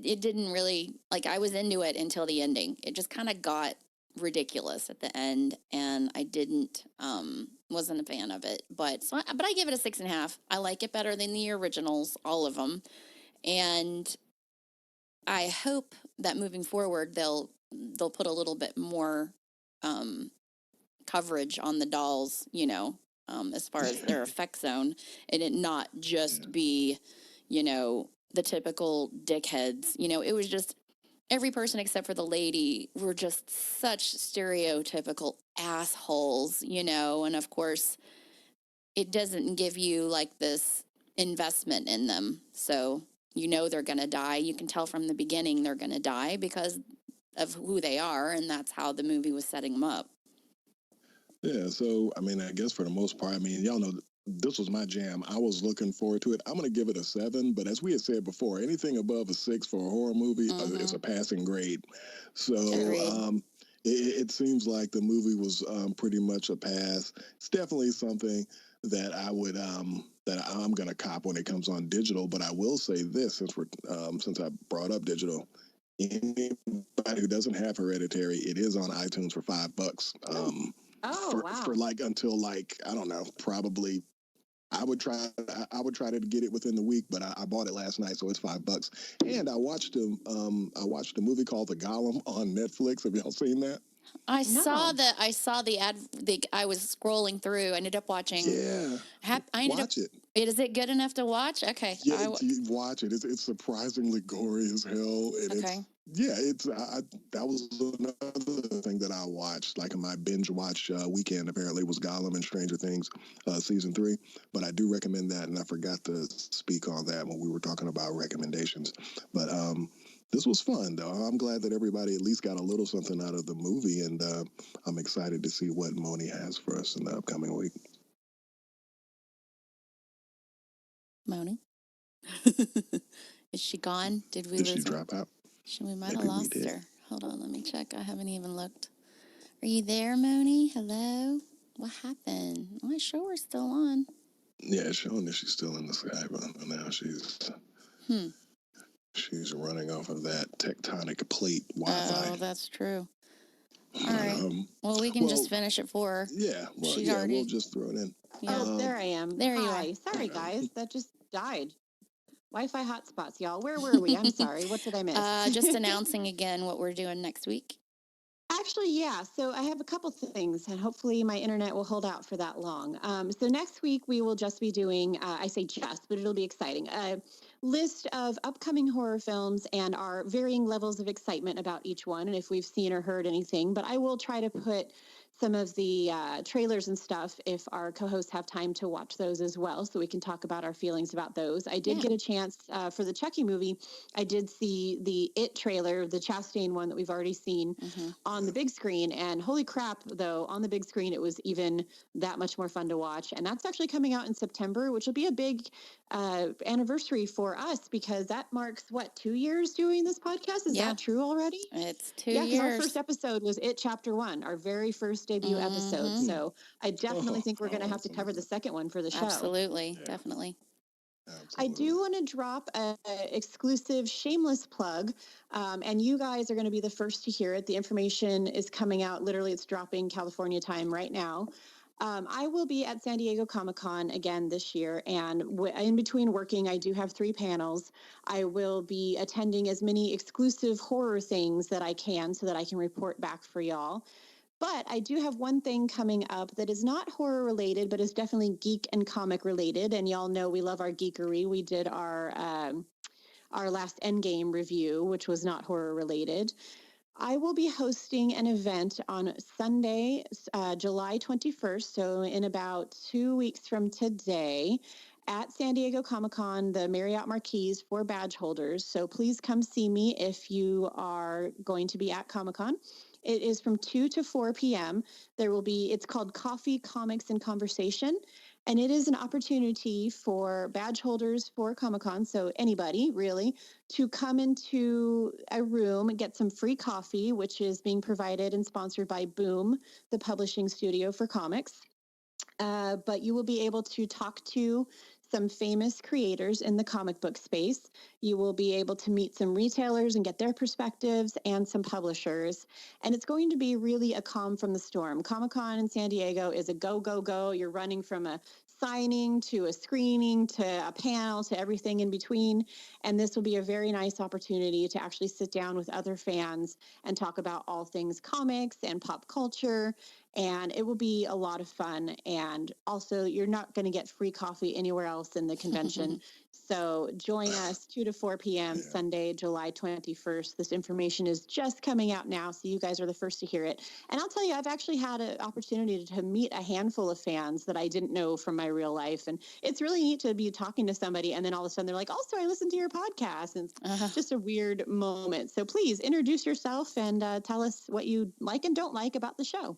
it didn't really, like, I was into it until the ending. It just kind of got ridiculous at the end, and I wasn't a fan of it. But I give it a 6.5. I like it better than the originals, all of them. And I hope that moving forward they'll put a little bit more coverage on the dolls, as far as their effect zone, and it not just be, the typical dickheads. It was just every person except for the lady were just such stereotypical assholes, and of course it doesn't give you like this investment in them. So they're going to die. You can tell from the beginning they're going to die because of who they are, and that's how the movie was setting them up. Yeah, so, I mean, I guess for the most part, I mean, y'all know this was my jam. I was looking forward to it. I'm going to give it a 7, but as we had said before, anything above a 6 for a horror movie is a passing grade. So it seems like the movie was pretty much a pass. It's definitely something that I would that I'm going to cop when it comes on digital. But I will say this, since I brought up digital, anybody who doesn't have Hereditary, it is on iTunes for $5. For like until like I don't know, probably I would try to get it within the week, but I bought it last night, so it's $5. And I watched a movie called The Golem on Netflix. Have y'all seen that? I saw the ad. I was scrolling through. I ended up watching. Yeah, watch it. Is it good enough to watch? Okay. Yeah, watch it. It's surprisingly gory as hell. And okay. That was another thing that I watched. Like in my binge watch weekend, apparently was Gollum and Stranger Things season 3. But I do recommend that, and I forgot to speak on that when we were talking about recommendations. But this was fun, though. I'm glad that everybody at least got a little something out of the movie, and I'm excited to see what Moni has for us in the upcoming week. Moni? Is she gone? Did we lose her? Did she drop out? We might have lost her. Hold on, let me check. I haven't even looked. Are you there, Moni? Hello? What happened? Am I sure we're still on? Yeah, it's showing that she's still in the sky, but now she's running off of that tectonic plate Wi-Fi. Oh, that's true. All right. Well, we can just finish it for her. Yeah. Well, we'll just throw it in. Yeah. There I am. There you are. Sorry, guys. That just died. Wi-Fi hotspots, y'all. Where were we? I'm sorry. What did I miss? Just announcing again what we're doing next week. Actually, yeah. So I have a couple things, and hopefully my internet will hold out for that long. So next week we will just be doing, I say just, but it'll be exciting, a list of upcoming horror films and our varying levels of excitement about each one, and if we've seen or heard anything. But I will try to put some of the trailers and stuff if our co-hosts have time to watch those as well, so we can talk about our feelings about those. I did get a chance for the Chucky movie. I did see the It trailer, the Chastain one that we've already seen on the big screen, and holy crap, though, on the big screen it was even that much more fun to watch. And that's actually coming out in September, which will be a big anniversary for us, because that marks 2 years doing this podcast. Is that true already? It's 2 years. Yeah, because our first episode was It Chapter 1, our very first debut episode. So I definitely think we're going to have to cover the second one for the show. Absolutely. Definitely. I do want to drop an exclusive shameless plug, and you guys are going to be the first to hear it. The information is coming out. Literally, it's dropping California time right now. I will be at San Diego Comic-Con again this year, and in between working, I do have 3 panels. I will be attending as many exclusive horror things that I can so that I can report back for y'all. But I do have one thing coming up that is not horror related, but is definitely geek and comic related. And y'all know we love our geekery. We did our last Endgame review, which was not horror related. I will be hosting an event on Sunday, July 21st, so in about 2 weeks from today, at San Diego Comic-Con, the Marriott Marquis for badge holders. So please come see me if you are going to be at Comic-Con. It is from 2 to 4 p.m. It's called Coffee, Comics, and Conversation. And it is an opportunity for badge holders for Comic-Con, so anybody really, to come into a room and get some free coffee, which is being provided and sponsored by Boom, the publishing studio for comics. But you will be able to talk to some famous creators in the comic book space. You will be able to meet some retailers and get their perspectives, and some publishers. And it's going to be really a calm from the storm. Comic-Con in San Diego is a go, go, go. You're running from a signing to a screening to a panel to everything in between. And this will be a very nice opportunity to actually sit down with other fans and talk about all things comics and pop culture. And it will be a lot of fun. And also, you're not going to get free coffee anywhere else in the convention. So join us 2 to 4 p.m. Sunday, July 21st. This information is just coming out now, so you guys are the first to hear it. And I'll tell you, I've actually had an opportunity to meet a handful of fans that I didn't know from my real life. And it's really neat to be talking to somebody, and then all of a sudden they're like, also, I listened to your podcast. And it's just a weird moment. So please introduce yourself and tell us what you like and don't like about the show.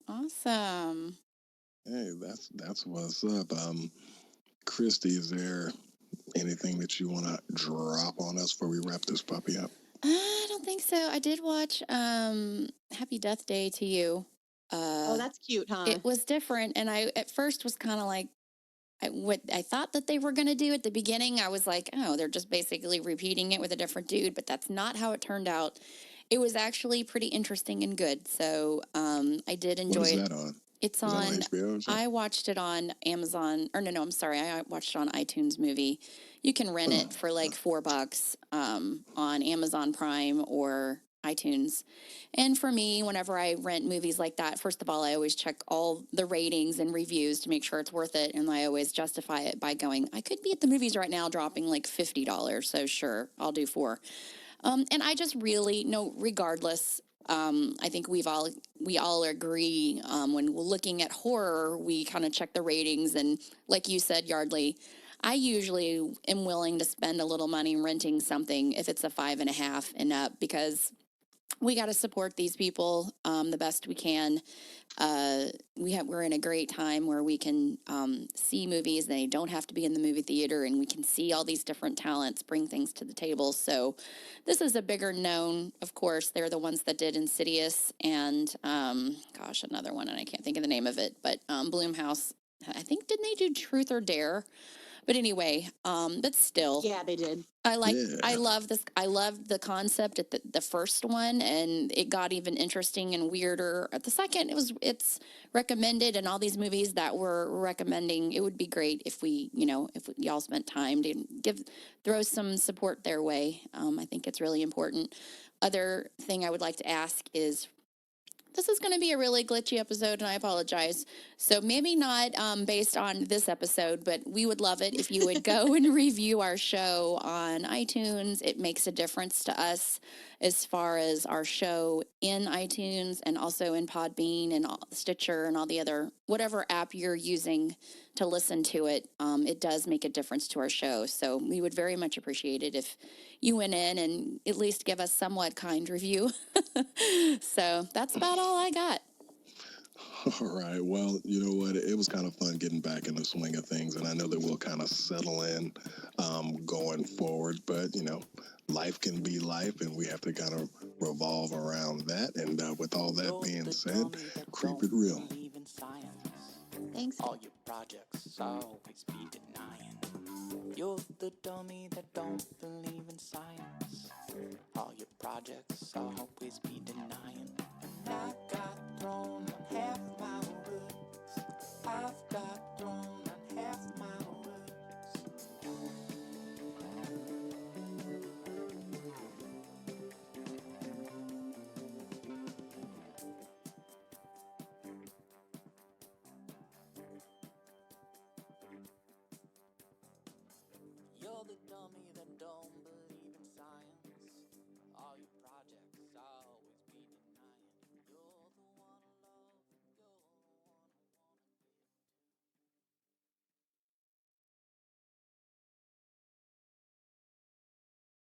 Awesome. Hey, that's what's up. Christy, is there anything that you want to drop on us before we wrap this puppy up? I don't think so. I did watch Happy Death Day to You. Oh, that's cute, huh? It was different, and I at first was kind of like, what I thought that they were going to do at the beginning. I was like, oh, they're just basically repeating it with a different dude, but that's not how it turned out. It was actually pretty interesting and good, so I did enjoy What is it. that on? It's Is that on HBO or something? I watched it on Amazon, or no, I'm sorry, I watched it on iTunes Movie. You can rent it for like $4 on Amazon Prime or iTunes. And for me, whenever I rent movies like that, first of all, I always check all the ratings and reviews to make sure it's worth it, and I always justify it by going, I could be at the movies right now dropping like $50, so sure, I'll do 4. And I just really, no, regardless, I think we all agree when we're looking at horror, we kind of check the ratings, and like you said, Yardley, I usually am willing to spend a little money renting something if it's a 5.5 and up, because we got to support these people the best we can. We're in a great time where we can see movies. They don't have to be in the movie theater, and we can see all these different talents bring things to the table. So this is a bigger known, of course. They're the ones that did Insidious and another one, and I can't think of the name of it, but Blumhouse, I think, didn't they do Truth or Dare? But anyway, but still, Yeah, they did. I love this. I loved the concept at the first one, and it got even interesting and weirder at the second. It's recommended, and all these movies that we're recommending, it would be great if if y'all spent time to throw some support their way. I think it's really important. Other thing I would like to ask is, this is going to be a really glitchy episode, and I apologize. So maybe not based on this episode, but we would love it if you would go and review our show on iTunes. It makes a difference to us as far as our show in iTunes and also in Podbean and Stitcher and all the other, whatever app you're using to listen to it. It does make a difference to our show. So we would very much appreciate it if you went in and at least give us somewhat kind review. So that's about all I got. All right. Well, you know what? It was kind of fun getting back in the swing of things, and I know that we'll kind of settle in going forward. But, life can be life, and we have to kind of revolve around that. And with all that being said, keep it real. Thanks. All your projects always be denying. You're the dummy that don't believe in science. All your projects always be denying. And I got thrown on half my words. I've got thrown on half my words. You're the dummy